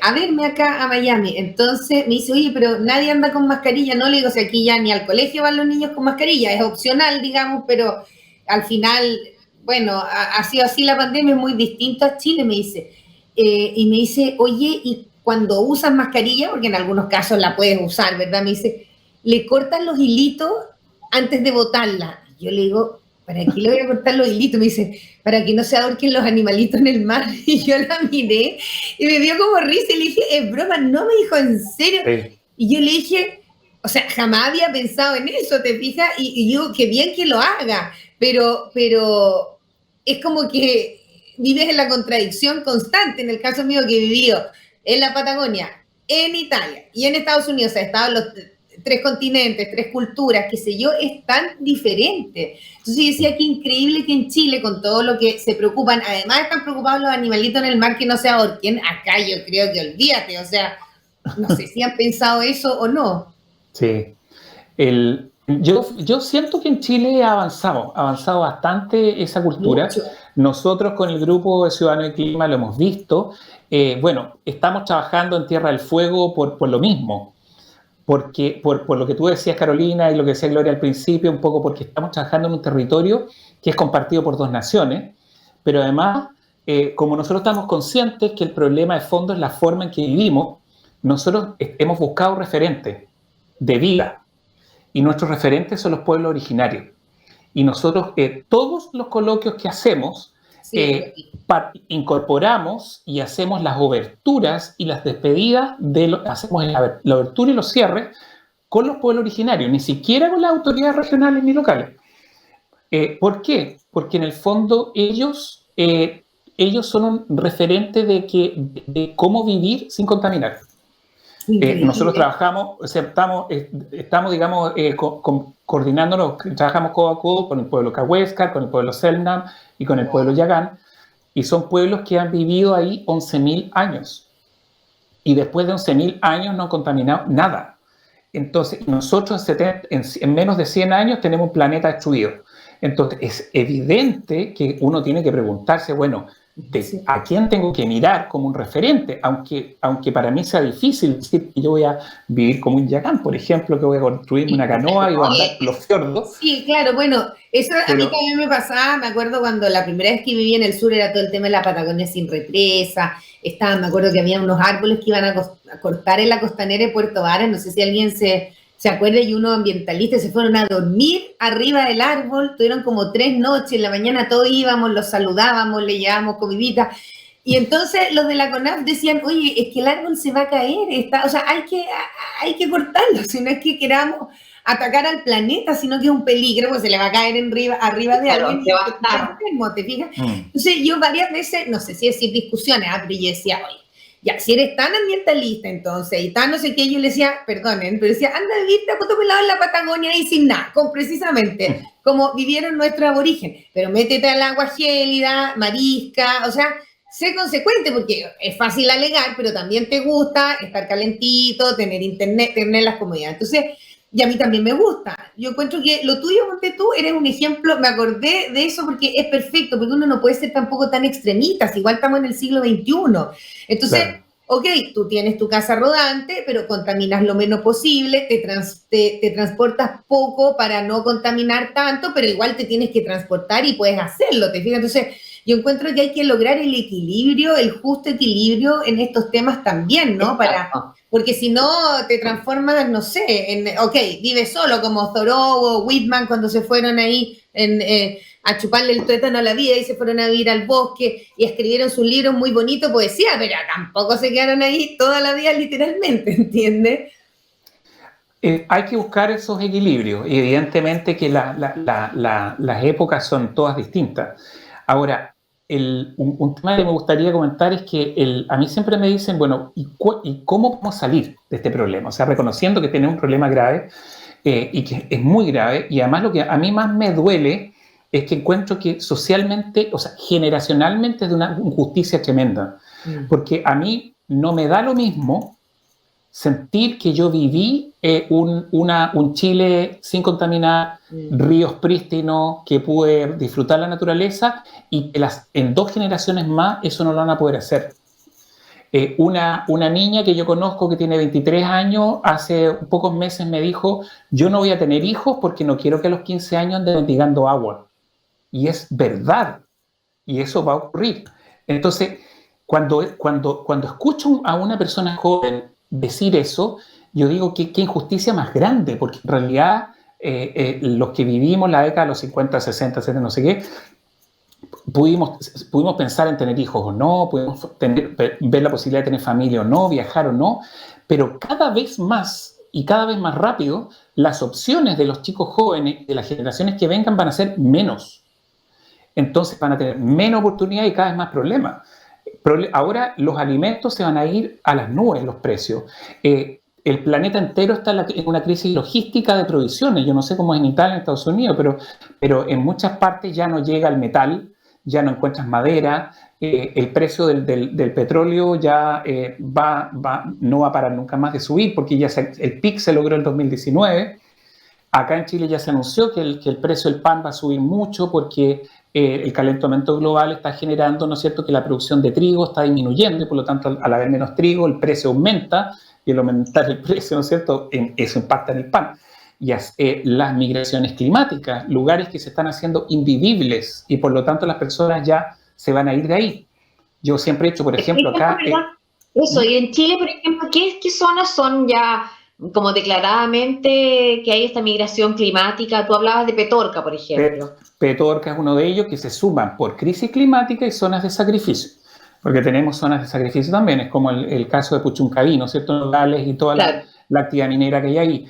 a verme acá a Miami. Entonces me dice, oye, pero nadie anda con mascarilla. No, le digo, si aquí ya ni al colegio van los niños con mascarilla, es opcional, digamos, pero al final, bueno, ha sido así la pandemia, es muy distinto a Chile, me dice. Y me dice, oye, y cuando usas mascarilla, porque en algunos casos la puedes usar, ¿verdad? Me dice, le cortan los hilitos antes de botarla. Yo le digo, ¿para qué le voy a cortar los hilitos? Me dice, para que no se ahorquen los animalitos en el mar. Y yo la miré y me dio como risa y le dije, es broma, no, me dijo, ¿en serio? Sí. Y yo le dije, o sea, jamás había pensado en eso, ¿te fijas? Y yo, qué bien que lo haga, pero es como que vives en la contradicción constante. En el caso mío, que he vivido en la Patagonia, en Italia y en Estados Unidos, o sea, he estado en los 3 continentes, 3 culturas, qué sé yo, es tan diferente. Entonces yo decía que increíble que en Chile, con todo lo que se preocupan, además están preocupados los animalitos en el mar que no se ahorquen, acá yo creo que olvídate, o sea, no sé si han pensado eso o no. Sí. Yo siento que en Chile ha avanzado bastante esa cultura. Mucho. Nosotros con el grupo de Ciudadanos y Clima lo hemos visto. Bueno, estamos trabajando en Tierra del Fuego por lo mismo, porque por lo que tú decías, Carolina, y lo que decía Gloria al principio, un poco porque estamos trabajando en un territorio que es compartido por 2 naciones, pero además, como nosotros estamos conscientes que el problema de fondo es la forma en que vivimos, nosotros hemos buscado referentes de vida, y nuestros referentes son los pueblos originarios. Y nosotros, todos los coloquios que hacemos, Sí, incorporamos y hacemos las oberturas y las despedidas, hacemos la obertura y los cierres con los pueblos originarios, ni siquiera con las autoridades regionales ni locales. ¿Por qué? Porque en el fondo ellos son un referente de cómo vivir sin contaminar. Nosotros trabajamos, o sea, estamos digamos, coordinándonos, trabajamos codo a codo con el pueblo Cahuéscar, con el pueblo Selknam y con el pueblo Yagán, y son pueblos que han vivido ahí 11.000 años. Y después de 11.000 años no han contaminado nada. Entonces, nosotros en menos de 100 años tenemos un planeta destruido. Entonces, es evidente que uno tiene que preguntarse, bueno, ¿a quién tengo que mirar como un referente? Aunque para mí sea difícil decir que yo voy a vivir como un yagán, por ejemplo, que voy a construirme una canoa y voy a andar por los fiordos. Sí, claro, bueno, eso a mí también me pasaba, me acuerdo cuando la primera vez que viví en el sur era todo el tema de la Patagonia sin represa, me acuerdo que había unos árboles que iban a cortar en la costanera de Puerto Varas, no sé si alguien se acuerda, y unos ambientalistas se fueron a dormir arriba del árbol, tuvieron como 3 noches, en la mañana todos íbamos, los saludábamos, le llevábamos comidita, y entonces los de la CONAF decían, oye, es que el árbol se va a caer, o sea, hay que cortarlo, si no es que queramos atacar al planeta, sino que es un peligro, pues se le va a caer arriba de alguien, se va a estar. ¿te fijas? Entonces yo varias veces, no sé si decir discusiones, pero yo decía, oye, ya, si eres tan ambientalista entonces, y tan no sé qué, yo le decía, perdonen, pero decía, anda a vivirte a puto pelado en la Patagonia y sin nada, precisamente como vivieron nuestros aborígenes, pero métete al agua gélida, marisca, o sea, sé consecuente, porque es fácil alegar, pero también te gusta estar calentito, tener internet, tener las comodidades. Entonces, y a mí también me gusta. Yo encuentro que lo tuyo, Monte, tú eres un ejemplo, me acordé de eso porque es perfecto, porque uno no puede ser tampoco tan extremista, igual estamos en el siglo XXI. Entonces, claro, ok, tú tienes tu casa rodante, pero contaminas lo menos posible, te transportas poco para no contaminar tanto, pero igual te tienes que transportar y puedes hacerlo, ¿te fijas? Entonces, yo encuentro que hay que lograr el equilibrio, el justo equilibrio en estos temas también, ¿no? Porque si no, te transformas, no sé, vives solo, como Thoreau o Whitman cuando se fueron ahí a chuparle el tuétano a la vida y se fueron a vivir al bosque y escribieron sus libros muy bonitos, poesía, pero tampoco se quedaron ahí toda la vida literalmente, ¿entiendes? Hay que buscar esos equilibrios y evidentemente que las épocas son todas distintas. Ahora, un tema que me gustaría comentar es que a mí siempre me dicen, bueno, ¿y cómo podemos salir de este problema? O sea, reconociendo que tenemos un problema grave y que es muy grave, y además lo que a mí más me duele es que encuentro que socialmente, o sea, generacionalmente es de una injusticia tremenda, porque a mí no me da lo mismo sentir que yo viví un Chile sin contaminar, ríos prístinos, que pude disfrutar la naturaleza y que en 2 generaciones más eso no lo van a poder hacer. Una niña que yo conozco que tiene 23 años, hace pocos meses me dijo, yo no voy a tener hijos porque no quiero que a los 15 años ande mendigando agua. Y es verdad, y eso va a ocurrir. Entonces, cuando escucho a una persona joven decir eso, yo digo, ¿qué injusticia más grande? Porque en realidad los que vivimos la década de los 50, 60, 70, no sé qué, pudimos pensar en tener hijos o no, pudimos ver la posibilidad de tener familia o no, viajar o no, pero cada vez más y cada vez más rápido, las opciones de los chicos jóvenes, de las generaciones que vengan, van a ser menos. Entonces van a tener menos oportunidad y cada vez más problemas. Ahora los alimentos se van a ir a las nubes, los precios. El planeta entero está en una crisis logística de provisiones. Yo no sé cómo es en Italia, en Estados Unidos, pero en muchas partes ya no llega el metal, ya no encuentras madera, el precio del petróleo ya no va a parar nunca más de subir, porque ya el pic se logró en 2019. Acá en Chile ya se anunció que el precio del pan va a subir mucho porque el calentamiento global está generando, ¿no es cierto?, que la producción de trigo está disminuyendo y por lo tanto al haber menos trigo el precio aumenta y al aumentar el precio, ¿no es cierto?, eso impacta en el pan. Y las migraciones climáticas, lugares que se están haciendo invivibles y por lo tanto las personas ya se van a ir de ahí. Yo siempre he hecho, por ejemplo, acá... Eso, y en Chile, por ejemplo, ¿qué zonas son ya como declaradamente que hay esta migración climática? Tú hablabas de Petorca, por ejemplo. Petorca es uno de ellos que se suman por crisis climática y zonas de sacrificio, porque tenemos zonas de sacrificio también, es como el caso de Puchuncaví, ¿no es cierto?, Nogales y toda la actividad minera que hay ahí.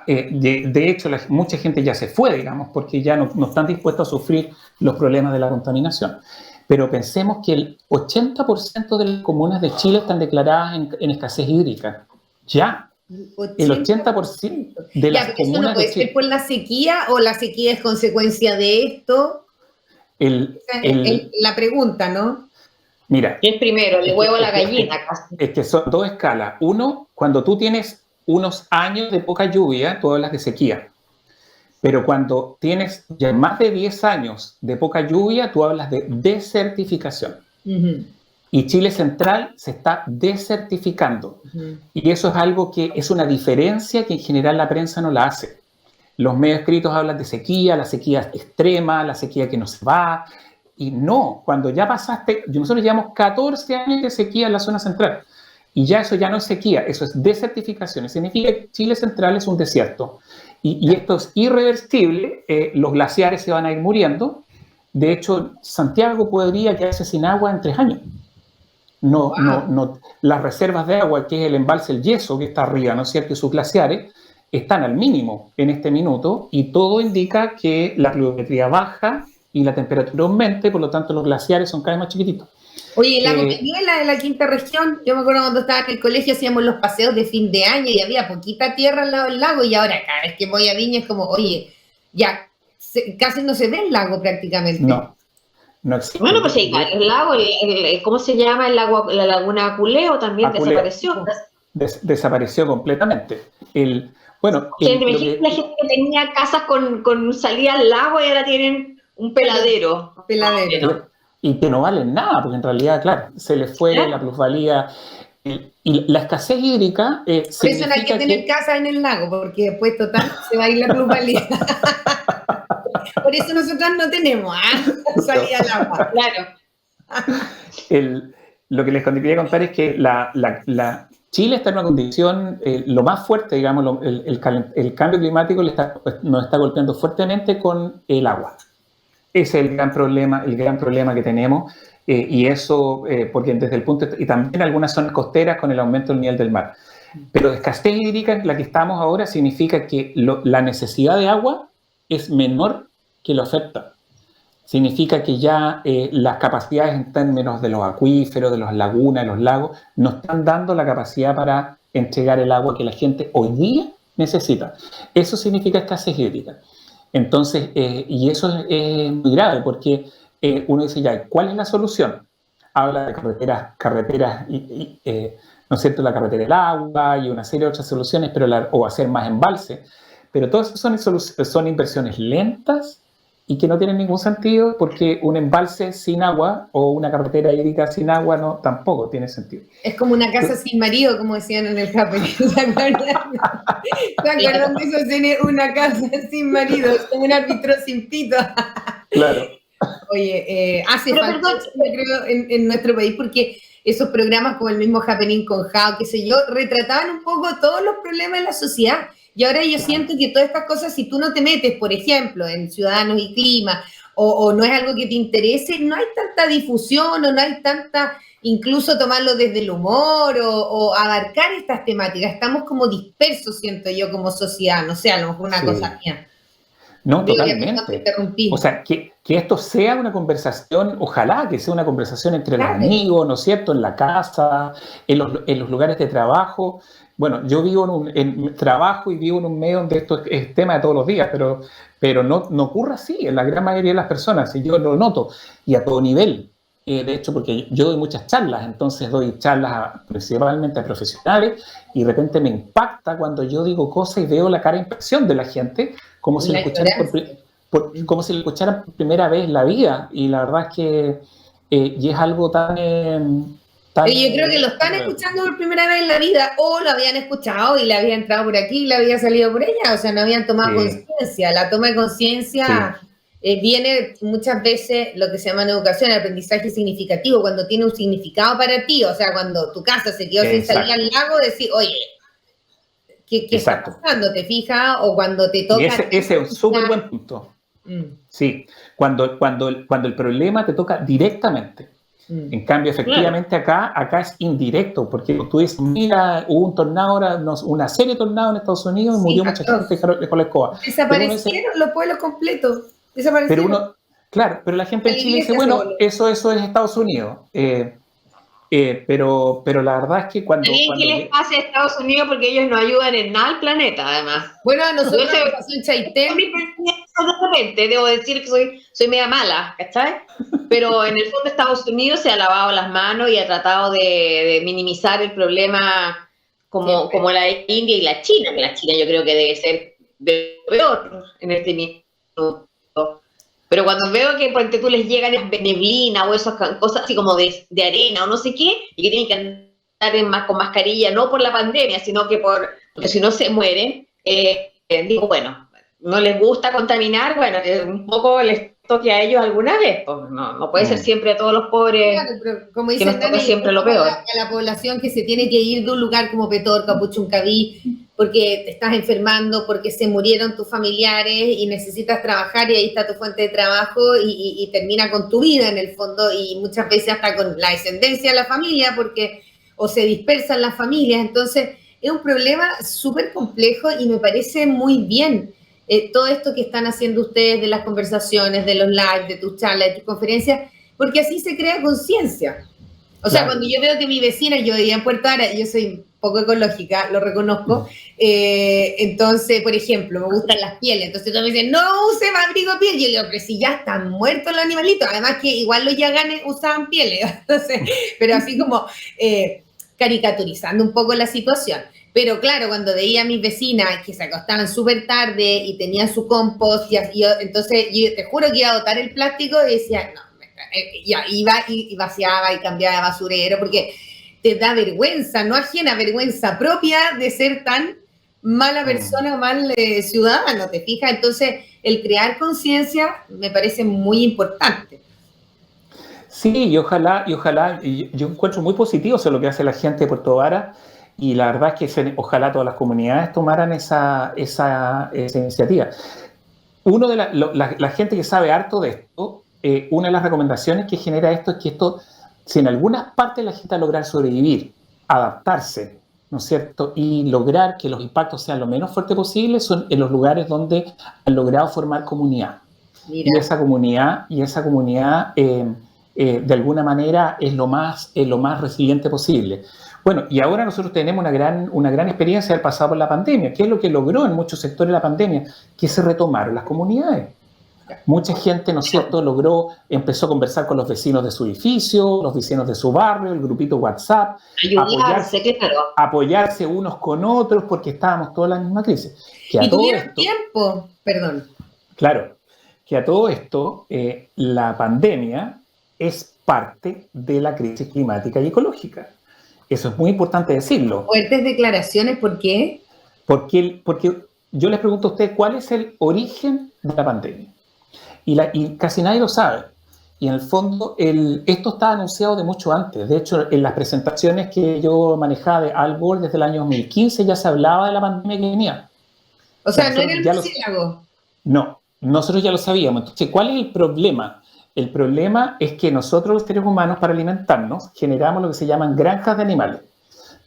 De hecho, mucha gente ya se fue, digamos, porque ya no están dispuestos a sufrir los problemas de la contaminación. Pero pensemos que el 80% de las comunas de Chile están declaradas en escasez hídrica. Ya. El 80% de las comunas ¿eso no puede ser por la sequía o la sequía es consecuencia de esto? La pregunta, ¿no? Mira. ¿Qué es primero, el huevo o la gallina? Es que son dos escalas. Uno, cuando tú tienes unos años de poca lluvia, tú hablas de sequía. Pero cuando tienes ya más de 10 años de poca lluvia, tú hablas de desertificación. Y Chile Central se está desertificando. Y eso es algo que es una diferencia que en general la prensa no la hace. Los medios escritos hablan de sequía, la sequía extrema, la sequía que no se va. Y no, cuando ya pasaste, nosotros llevamos 14 años de sequía en la zona central. Y ya eso ya no es sequía, eso es desertificación. Significa que Chile Central es un desierto. Y esto es irreversible, los glaciares se van a ir muriendo. De hecho, Santiago podría quedarse sin agua en 3 años. No, las reservas de agua, que es el embalse El Yeso, que está arriba, ¿no es cierto?, y sus glaciares, están al mínimo en este minuto y todo indica que la pluviometría baja y la temperatura aumente, por lo tanto los glaciares son cada vez más chiquititos. Oye, el lago Peñuela de la quinta región, yo me acuerdo cuando estaba en el colegio hacíamos los paseos de fin de año y había poquita tierra al lado del lago y ahora cada vez que voy a Viña es como, oye, ya casi no se ve el lago prácticamente. No existe. Bueno, pues hay varios lagos, ¿cómo se llama el lago? La laguna Aculeo también desapareció. Desapareció completamente. La gente que tenía casas con salida al lago y ahora tienen un peladero. Y que no valen nada, porque en realidad, claro, se les fue la plusvalía. Y la escasez hídrica por eso no hay que tener casa en el lago, porque después total se va a ir la plusvalía. Por eso nosotros no tenemos salida al agua. Claro. Lo que les quería contar es que Chile está en una condición, lo más fuerte, digamos, el cambio climático nos está golpeando fuertemente con el agua. Ese es el gran problema que tenemos, y eso, porque desde el punto, y también algunas zonas costeras con el aumento del nivel del mar. Pero escasez hídrica en la que estamos ahora significa que la necesidad de agua es menor que la oferta. Significa que ya las capacidades en términos de los acuíferos, de las lagunas, de los lagos, no están dando la capacidad para entregar el agua que la gente hoy día necesita. Eso significa escasez hídrica. Entonces, y eso es muy grave porque uno dice ya, ¿cuál es la solución? Habla de carreteras ¿no es cierto?, la carretera del agua y una serie de otras soluciones, o hacer más embalse. Pero todas esas son inversiones lentas y que no tienen ningún sentido porque un embalse sin agua o una carretera hídrica sin agua tampoco tiene sentido. Es como una casa sin marido, como decían en el Happening. ¿Se acuerdan de eso? Tiene una casa sin marido, es como un árbitro sin pito. Claro. Oye, hace falta, yo creo, en nuestro país, porque esos programas como el mismo Happening con Jao, qué sé yo, retrataban un poco todos los problemas de la sociedad. Y ahora yo siento que todas estas cosas, si tú no te metes, por ejemplo, en Ciudadanos y Clima, o no es algo que te interese, no hay tanta difusión o no hay tanta, incluso tomarlo desde el humor o abarcar estas temáticas. Estamos como dispersos, siento yo, como sociedad, no sé, a lo mejor una cosa mía. No, totalmente. O sea, que esto sea una conversación, ojalá que sea una conversación entre los amigos, ¿no es cierto?, en la casa, en los lugares de trabajo. Bueno, yo vivo en trabajo y vivo en un medio donde esto es tema de todos los días, pero no ocurre así en la gran mayoría de las personas, y yo lo noto, y a todo nivel. De hecho, porque yo doy muchas charlas, entonces doy charlas principalmente a profesionales, y de repente me impacta cuando yo digo cosas y veo la cara de impresión de la gente, como si lo escucharan por primera vez en la vida, y la verdad es que y es algo tan... yo creo que lo están escuchando por primera vez en la vida, o lo habían escuchado y le había entrado por aquí y le había salido por ella, o sea, no habían tomado conciencia. La toma de conciencia viene muchas veces lo que se llama en educación, el aprendizaje significativo, cuando tiene un significado para ti, o sea, cuando tu casa se quedó sin salir al lago, decir, oye, ¿qué está pasando? ¿Te fijas? O cuando te toca... Y ese es un súper buen punto. Sí, cuando el problema te toca directamente. En cambio, efectivamente, acá es indirecto, porque tú dices, mira, hubo un tornado ahora, una serie de tornados en Estados Unidos y murió mucha gente con la escoba. Desaparecieron los pueblos completos. Desaparecieron. Pero la gente en Chile dice, bueno, eso es Estados Unidos. Pero la verdad es que cuando... ¿Qué les pasa a Estados Unidos? Porque ellos no ayudan en nada al planeta, además. Bueno, a nosotros nos pasó en Chaitén. De repente, debo decir que soy media mala, ¿cachai? Pero en el fondo Estados Unidos se ha lavado las manos y ha tratado de minimizar el problema como la India y la China, que la China yo creo que debe ser peor en este minuto. Pero cuando veo que por tú les llegan neblina o esas cosas así como de arena o no sé qué, y que tienen que andar con mascarilla, no por la pandemia, sino que porque si no se mueren, digo, bueno, no les gusta contaminar, bueno, un poco les toque a ellos alguna vez, pues no puede ser siempre a todos los pobres, claro, pero como dicen, que nos toque siempre lo peor. A la población que se tiene que ir de un lugar como Petorca, Puchuncaví, porque te estás enfermando, porque se murieron tus familiares y necesitas trabajar y ahí está tu fuente de trabajo y termina con tu vida en el fondo y muchas veces hasta con la descendencia de la familia o se dispersan las familias. Entonces es un problema súper complejo y me parece muy bien todo esto que están haciendo ustedes de las conversaciones, de los lives, de tus charlas, de tus conferencias, porque así se crea conciencia. O sea, cuando yo veo que mi vecina, yo vivía en Puerto Ara, yo soy poco ecológica, lo reconozco, entonces, por ejemplo, me gustan las pieles, entonces todos me dicen, no use abrigo de piel, y yo digo, pero si ya están muertos los animalitos, además que igual los yaganes usaban pieles, entonces, pero así como caricaturizando un poco la situación. Pero claro, cuando veía a mis vecinas que se acostaban súper tarde y tenían su compost, entonces yo te juro que iba a botar el plástico y decía, no, ya iba y vaciaba y cambiaba de basurero, porque te da vergüenza, no ajena, vergüenza propia de ser tan mala persona o mal ciudadano, ¿te fijas? Entonces, el crear conciencia me parece muy importante. Sí, y ojalá, yo encuentro muy positivo eso lo que hace la gente de Puerto Vara, y la verdad es que ojalá todas las comunidades tomaran esa iniciativa. Uno de la gente que sabe harto de esto, una de las recomendaciones que genera esto es que si en algunas partes la gente va a lograr sobrevivir, adaptarse, ¿no es cierto?, y lograr que los impactos sean lo menos fuertes posible, son en los lugares donde han logrado formar comunidad. Mira. Y esa comunidad de alguna manera es lo más resiliente posible. Bueno, y ahora nosotros tenemos una gran experiencia del pasado por la pandemia. ¿Qué es lo que logró en muchos sectores la pandemia? Que se retomaron las comunidades. Mucha gente, ¿no es cierto?, empezó a conversar con los vecinos de su edificio, los vecinos de su barrio, el grupito WhatsApp, apoyarse unos con otros porque estábamos todos en la misma crisis. Y tuvieron tiempo, perdón. Claro, que a todo esto la pandemia es parte de la crisis climática y ecológica. Eso es muy importante decirlo. Fuertes declaraciones, ¿por qué? Porque yo les pregunto a ustedes, ¿cuál es el origen de la pandemia? Y casi nadie lo sabe. Y en el fondo, esto está anunciado de mucho antes. De hecho, en las presentaciones que yo manejaba de Al Gore desde el año 2015 ya se hablaba de la pandemia que venía. O sea, no era el murciélago. No, nosotros ya lo sabíamos. Entonces, ¿cuál es el problema? El problema es que nosotros los seres humanos, para alimentarnos, generamos lo que se llaman granjas de animales.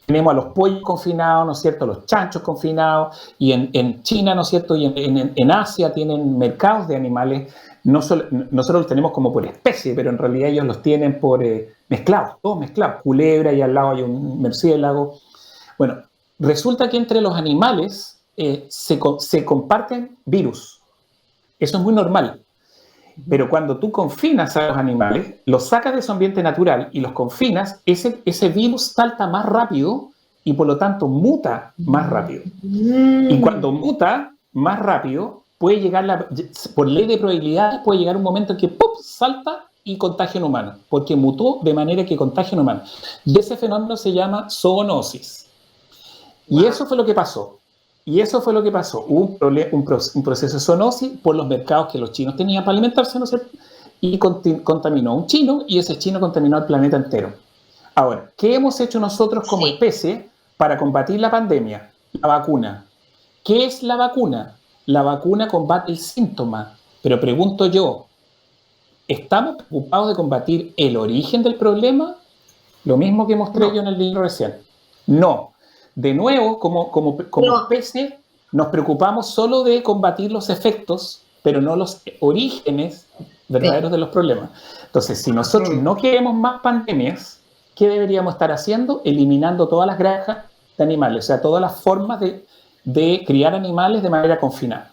Tenemos a los pollos confinados, ¿no es cierto?, los chanchos confinados, y en China, ¿no es cierto?, y en Asia tienen mercados de animales. Nosotros los tenemos como por especie, pero en realidad ellos los tienen por mezclados, todos mezclados, culebra, y al lado hay un murciélago. Bueno, resulta que entre los animales se comparten virus. Eso es muy normal. Pero cuando tú confinas a los animales, los sacas de su ambiente natural y los confinas, ese virus salta más rápido y por lo tanto muta más rápido. Y cuando muta más rápido, puede llegar, por ley de probabilidades, puede llegar un momento en que ¡pum!, salta y contagia en humanos, porque mutó de manera que contagia en humanos. Y ese fenómeno se llama zoonosis. Y eso fue lo que pasó. Hubo un proceso de zoonosis por los mercados que los chinos tenían para alimentarse, ¿no es cierto? Y contaminó a un chino, y ese chino contaminó al planeta entero. Ahora, ¿qué hemos hecho nosotros como especie para combatir la pandemia? La vacuna. ¿Qué es la vacuna? La vacuna combate el síntoma. Pero pregunto yo, ¿estamos preocupados de combatir el origen del problema? Lo mismo que mostré yo en el libro recién. No. De nuevo, como especie, nos preocupamos solo de combatir los efectos, pero no los orígenes verdaderos de los problemas. Entonces, si nosotros no queremos más pandemias, ¿qué deberíamos estar haciendo? Eliminando todas las granjas de animales, o sea, todas las formas de criar animales de manera confinada.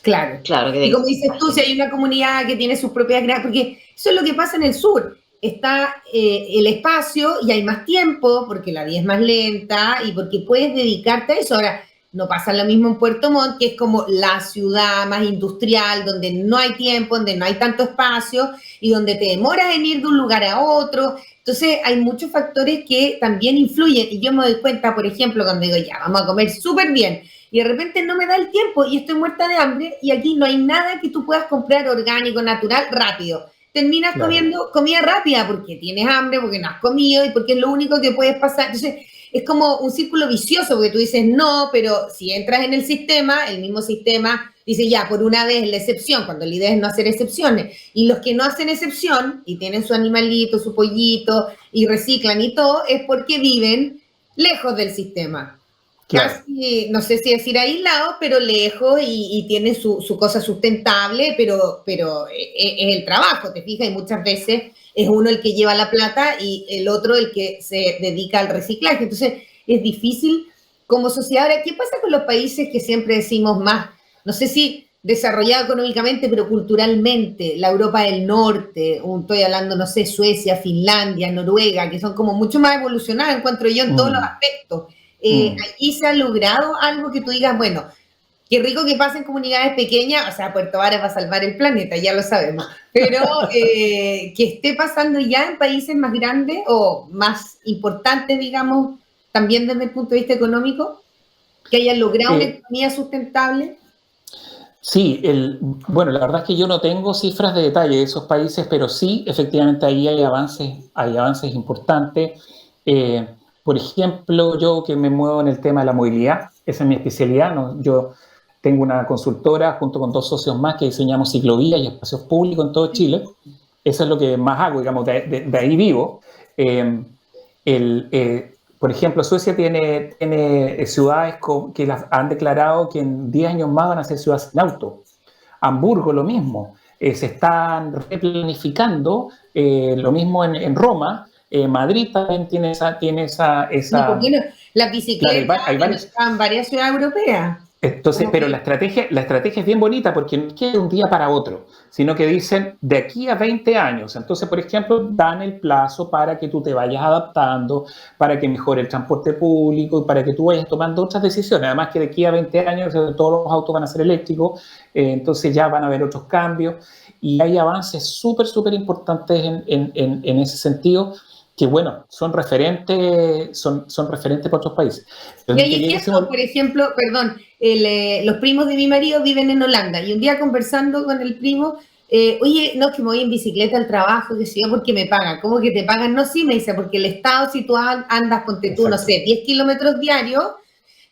Claro. Y como dices tú, si hay una comunidad que tiene sus propias granjas, porque eso es lo que pasa en el sur. Está el espacio y hay más tiempo porque la vida es más lenta y porque puedes dedicarte a eso. Ahora, no pasa lo mismo en Puerto Montt, que es como la ciudad más industrial, donde no hay tiempo, donde no hay tanto espacio y donde te demoras en ir de un lugar a otro. Entonces, hay muchos factores que también influyen. Y yo me doy cuenta, por ejemplo, cuando digo, ya, vamos a comer súper bien, y de repente no me da el tiempo y estoy muerta de hambre, y aquí no hay nada que tú puedas comprar orgánico, natural, rápido. Terminas comiendo comida rápida porque tienes hambre, porque no has comido y porque es lo único que puedes pasar. Entonces, es como un círculo vicioso porque tú dices no, pero si entras en el sistema, el mismo sistema dice ya, por una vez la excepción, cuando la idea es no hacer excepciones. Y los que no hacen excepción y tienen su animalito, su pollito y reciclan y todo, es porque viven lejos del sistema. Claro. Casi, no sé si decir aislado, pero lejos y tiene su cosa sustentable, pero es el trabajo, te fijas, y muchas veces es uno el que lleva la plata y el otro el que se dedica al reciclaje. Entonces, es difícil como sociedad. Ahora, ¿qué pasa con los países que siempre decimos más, no sé si desarrollado económicamente, pero culturalmente, la Europa del Norte, estoy hablando, no sé, Suecia, Finlandia, Noruega, que son como mucho más evolucionadas, encuentro yo, en todos los aspectos? Allí se ha logrado algo que tú digas, bueno, qué rico que pasa en comunidades pequeñas, o sea, Puerto Varas va a salvar el planeta, ya lo sabemos, pero que esté pasando ya en países más grandes o más importantes, digamos, también desde el punto de vista económico, que hayan logrado una economía sustentable. Sí, bueno, la verdad es que yo no tengo cifras de detalle de esos países, pero sí, efectivamente, ahí hay avances importantes. Por ejemplo, yo que me muevo en el tema de la movilidad, esa es mi especialidad, ¿no? Yo tengo una consultora junto con 2 socios más que diseñamos ciclovías y espacios públicos en todo Chile. Eso es lo que más hago, digamos, de ahí vivo. Por ejemplo, Suecia tiene ciudades que las han declarado que en 10 años más van a ser ciudades sin auto. Hamburgo, lo mismo. Se están replanificando, lo mismo en Roma. Madrid también tiene esa ¿Por qué no? Las bicicletas están en varias ciudades europeas. Entonces, pero la estrategia es bien bonita porque no es que de un día para otro, sino que dicen de aquí a 20 años. Entonces, por ejemplo, dan el plazo para que tú te vayas adaptando, para que mejore el transporte público y para que tú vayas tomando otras decisiones. Además que de aquí a 20 años todos los autos van a ser eléctricos, entonces ya van a haber otros cambios y hay avances súper importantes en ese sentido, que bueno, son referentes para otros países. Y hay ejemplos, por ejemplo, perdón, los primos de mi marido viven en Holanda y un día conversando con el primo, oye, no, que me voy en bicicleta al trabajo, que sí, porque me pagan. ¿Cómo que te pagan? No, sí, me dice, porque el Estado, si tú andas, ponte tú, no sé, 10 kilómetros diarios,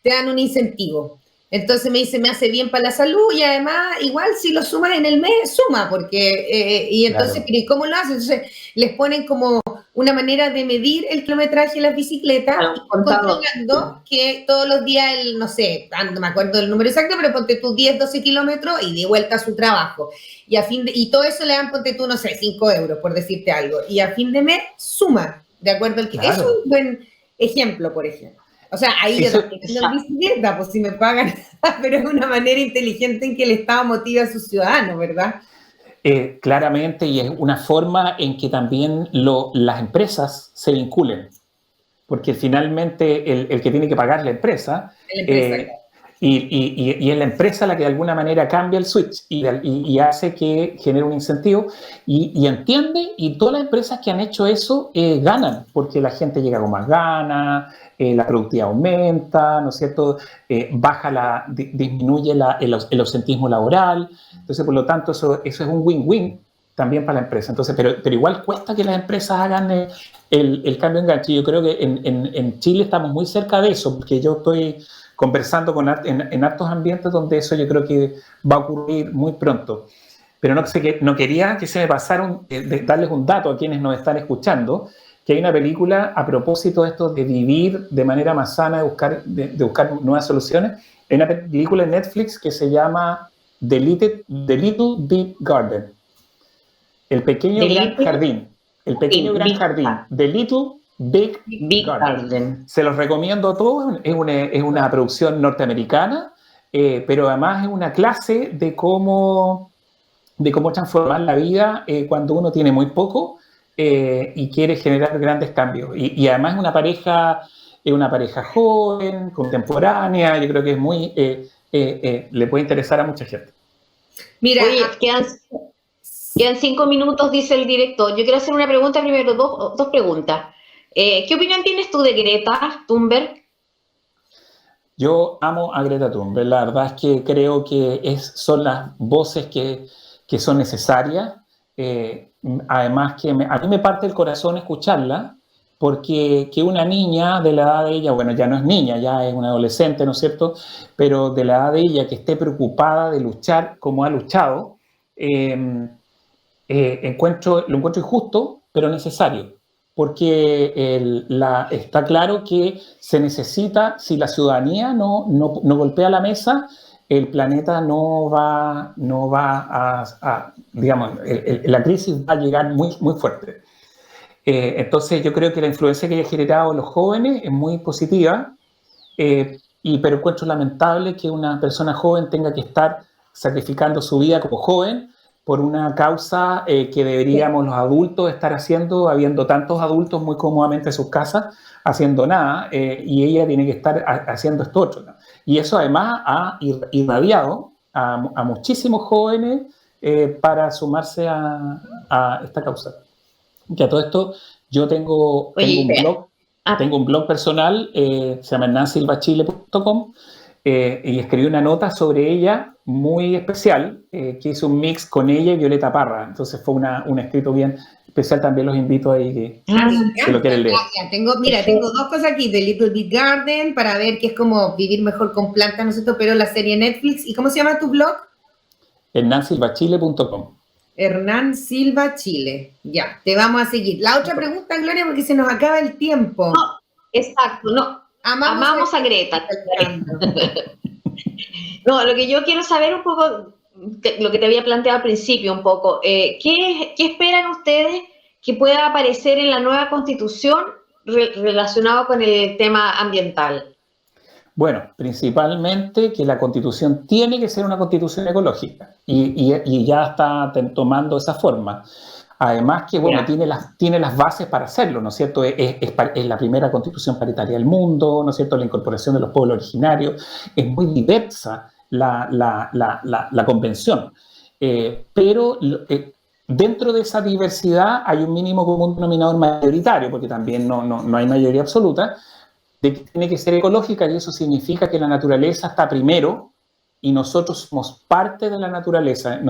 te dan un incentivo. Entonces me dice, me hace bien para la salud y además, igual si lo sumas en el mes, suma, porque, y entonces, Claro. ¿y cómo lo hacen? Entonces les ponen como una manera de medir el kilometraje de las bicicletas, Claro, y contador. controlando que todos los días, no sé, no me acuerdo el número exacto, pero ponte tú 10, 12 kilómetros y de vuelta a su trabajo. Y todo eso le dan, ponte tú, no sé, 5 euros, por decirte algo. Y a fin de mes, suma, de acuerdo al que. Claro. Eso es un buen ejemplo, por ejemplo. O sea, ahí Eso, yo también ando en bicicleta, pues si me pagan, pero es una manera inteligente en que el Estado motiva a sus ciudadanos, ¿verdad? claramente, y es una forma en que también las empresas se vinculen, porque finalmente el que tiene que pagar es la empresa, y es la empresa la que de alguna manera cambia el switch y hace que genere un incentivo, y entiende, y todas las empresas que han hecho eso ganan, porque la gente llega con más ganas, la productividad aumenta, ¿no es cierto? Disminuye el ausentismo laboral. Entonces, por lo tanto, eso es un win-win también para la empresa. Entonces, pero igual cuesta que las empresas hagan el cambio de enganche. Yo creo que en Chile estamos muy cerca de eso, porque yo estoy conversando en hartos ambientes donde eso yo creo que va a ocurrir muy pronto. Pero no quería que se me pasara darles un dato a quienes nos están escuchando, que hay una película a propósito de esto de vivir de manera más sana, de buscar nuevas soluciones. Hay una película en Netflix que se llama The Little Big Garden. El pequeño gran jardín. El pequeño gran jardín. The Little Big Garden. Se los recomiendo a todos. Es una producción norteamericana, pero además es una clase de cómo transformar la vida cuando uno tiene muy poco y quiere generar grandes cambios. Y además es una pareja joven, contemporánea. Yo creo que es muy le puede interesar a mucha gente. Mira, oye, quedan 5 minutos, dice el director. Yo quiero hacer una pregunta primero, dos preguntas. ¿Qué opinión tienes tú de Greta Thunberg? Yo amo a Greta Thunberg. La verdad es que creo que son las voces que son necesarias. Además que a mí me parte el corazón escucharla, porque que una niña de la edad de ella, bueno, ya no es niña, ya es una adolescente, ¿no es cierto? Pero de la edad de ella, que esté preocupada de luchar como ha luchado, lo encuentro injusto, pero necesario, porque está claro que se necesita, si la ciudadanía no golpea la mesa, el planeta no va a digamos, la crisis va a llegar muy, muy fuerte. Entonces yo creo que la influencia que haya generado en los jóvenes es muy positiva, pero encuentro lamentable que una persona joven tenga que estar sacrificando su vida como joven por una causa que deberíamos los adultos estar haciendo, habiendo tantos adultos muy cómodamente en sus casas, haciendo nada, y ella tiene que estar haciendo esto otro, ¿no? Y eso además ha irradiado a muchísimos jóvenes para sumarse a esta causa. Que a todo esto yo tengo un blog personal, se llama nansilvachile.com, y escribí una nota sobre ella muy especial, que hizo un mix con ella y Violeta Parra. Entonces fue un escrito bien especial. También los invito ahí que lo quieren leer. Tengo dos cosas aquí, The Little Big Garden, para ver que es como vivir mejor con plantas, ¿no es cierto? Pero la serie Netflix. ¿Y cómo se llama tu blog? hernansilvachile.com. Hernán Silva Chile. Ya, te vamos a seguir. La otra pregunta, Gloria, porque se nos acaba el tiempo. No, exacto, no. Amamos a Greta. No, lo que yo quiero saber un poco, lo que te había planteado al principio un poco, ¿qué esperan ustedes que pueda aparecer en la nueva Constitución relacionado con el tema ambiental? Bueno, principalmente que la Constitución tiene que ser una Constitución ecológica y ya está tomando esa forma. Además que, bueno, tiene las bases para hacerlo, ¿no es cierto? Es la primera Constitución paritaria del mundo, ¿no es cierto? La incorporación de los pueblos originarios. Es muy diversa la convención. Pero dentro de esa diversidad hay un mínimo común denominador mayoritario, porque también no hay mayoría absoluta, de que tiene que ser ecológica, y eso significa que la naturaleza está primero y nosotros somos parte de la naturaleza.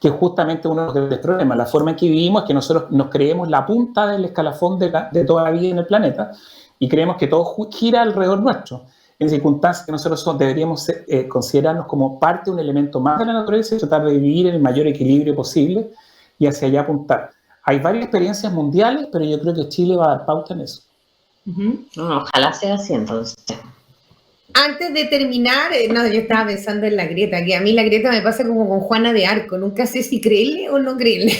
Que es justamente uno de los grandes problemas. La forma en que vivimos es que nosotros nos creemos la punta del escalafón de toda la vida en el planeta y creemos que todo gira alrededor nuestro. en circunstancias que nosotros deberíamos considerarnos como parte de un elemento más de la naturaleza y tratar de vivir en el mayor equilibrio posible y hacia allá apuntar. Hay varias experiencias mundiales, pero yo creo que Chile va a dar pauta en eso. Ojalá sea así entonces. Antes de terminar, no, yo estaba pensando en la Greta, que a mí la Greta me pasa como con Juana de Arco, nunca sé si creerle o no creerle.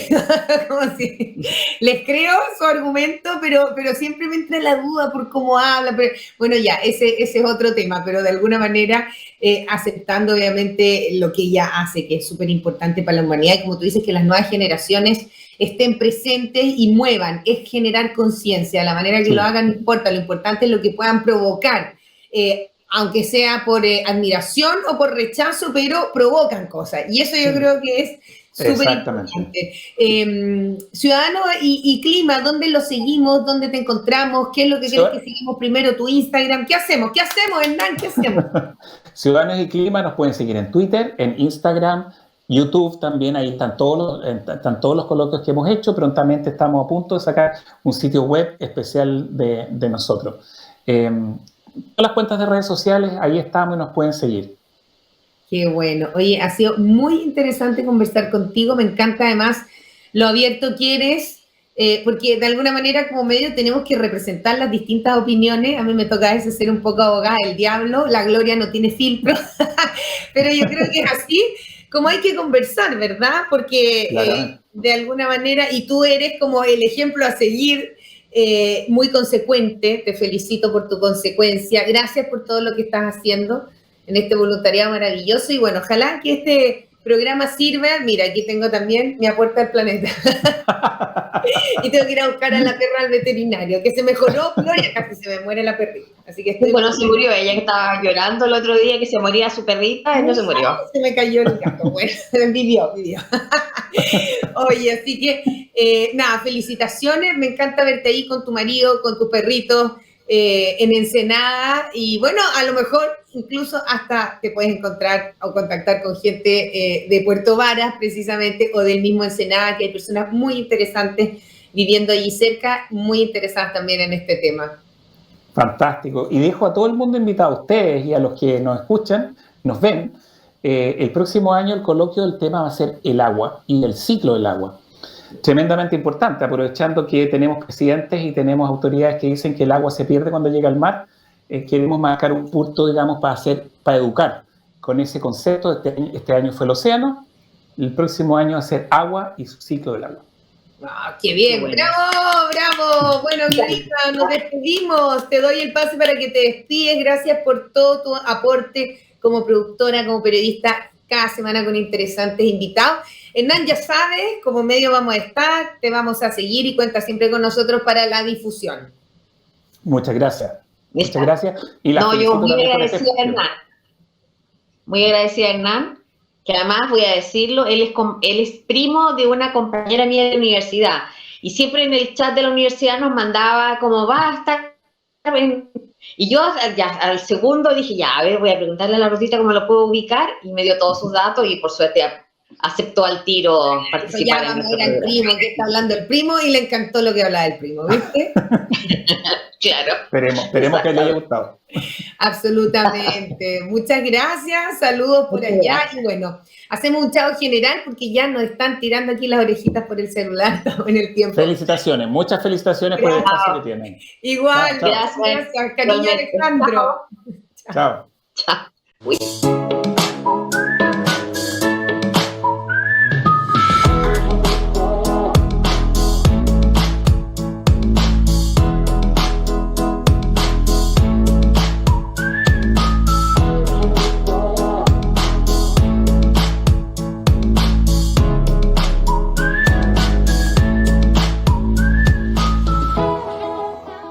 Como si les creo su argumento, pero siempre me entra la duda por cómo habla. Pero, bueno, ya, ese es otro tema, pero de alguna manera aceptando obviamente lo que ella hace, que es súper importante para la humanidad, y como tú dices, que las nuevas generaciones estén presentes y muevan, es generar conciencia, la manera que lo hagan no importa, lo importante es lo que puedan provocar, aunque sea por admiración o por rechazo, pero provocan cosas. Y eso yo creo que es súper importante. Ciudadano y Clima, ¿dónde lo seguimos? ¿Dónde te encontramos? ¿Qué es lo que quieres que seguimos primero? ¿Tu Instagram? ¿Qué hacemos? ¿Qué hacemos, Hernán? ¿Qué hacemos? Ciudadanos y Clima nos pueden seguir en Twitter, en Instagram, YouTube también, ahí están todos los coloquios que hemos hecho. Prontamente estamos a punto de sacar un sitio web especial de nosotros. Todas las cuentas de redes sociales, ahí estamos y nos pueden seguir. Qué bueno. Oye, ha sido muy interesante conversar contigo. Me encanta además lo abierto que eres, porque de alguna manera como medio tenemos que representar las distintas opiniones. A mí me toca a veces ser un poco abogada del diablo. La Gloria no tiene filtro, pero yo creo que es así como hay que conversar, ¿verdad? Porque de alguna manera, y tú eres como el ejemplo a seguir, muy consecuente. Te felicito por tu consecuencia. Gracias por todo lo que estás haciendo en este voluntariado maravilloso. Y bueno, ojalá que este programa sirva. Mira, aquí tengo también mi aporte al planeta. Y tengo que ir a buscar a la perra al veterinario, que se mejoró, Gloria, casi se me muere la perrita. Así que bueno, se murió ella, que estaba llorando el otro día que se moría su perrita, y no se murió. Se me cayó el gato, bueno, vivió. Oye, así que, nada, felicitaciones, me encanta verte ahí con tu marido, con tus perritos, en Ensenada, y bueno, a lo mejor incluso hasta te puedes encontrar o contactar con gente de Puerto Varas, precisamente, o del mismo Ensenada, que hay personas muy interesantes viviendo allí cerca, muy interesadas también en este tema. Fantástico. Y dejo a todo el mundo invitado, a ustedes y a los que nos escuchan, nos ven. El próximo año el coloquio del tema va a ser el agua y el ciclo del agua. Tremendamente importante, aprovechando que tenemos presidentes y tenemos autoridades que dicen que el agua se pierde cuando llega al mar. Queremos marcar un punto, digamos, para educar con ese concepto. Este año fue el océano, el próximo año va a ser agua y su ciclo del agua. ¡Ah, qué bien! Bueno. ¡Bravo, bravo! Bueno, Glorita, nos despedimos. Te doy el pase para que te despides. Gracias por todo tu aporte como productora, como periodista, cada semana con interesantes invitados. Hernán, ya sabes, como medio vamos a estar, te vamos a seguir y cuenta siempre con nosotros para la difusión. Muchas gracias. Muchas gracias. Y yo muy agradecida a Hernán. Muy agradecida a Hernán, que además voy a decirlo, él es primo de una compañera mía de la universidad. Y siempre en el chat de la universidad nos mandaba como, basta. Y yo ya al segundo dije, ya, a ver, voy a preguntarle a la Rosita cómo lo puedo ubicar, y me dio todos sus datos y por suerte aceptó al tiro participar en nuestro programa. Primo, que está hablando el primo, y le encantó lo que hablaba el primo, ¿viste? Claro. Esperemos que le haya gustado. Absolutamente. Muchas gracias, saludos por allá, y bueno, hacemos un chao general porque ya nos están tirando aquí las orejitas por el celular, estamos en el tiempo. Felicitaciones, muchas felicitaciones por el espacio que tienen. Igual, gracias. Cariño Alejandro. Chao. Chao.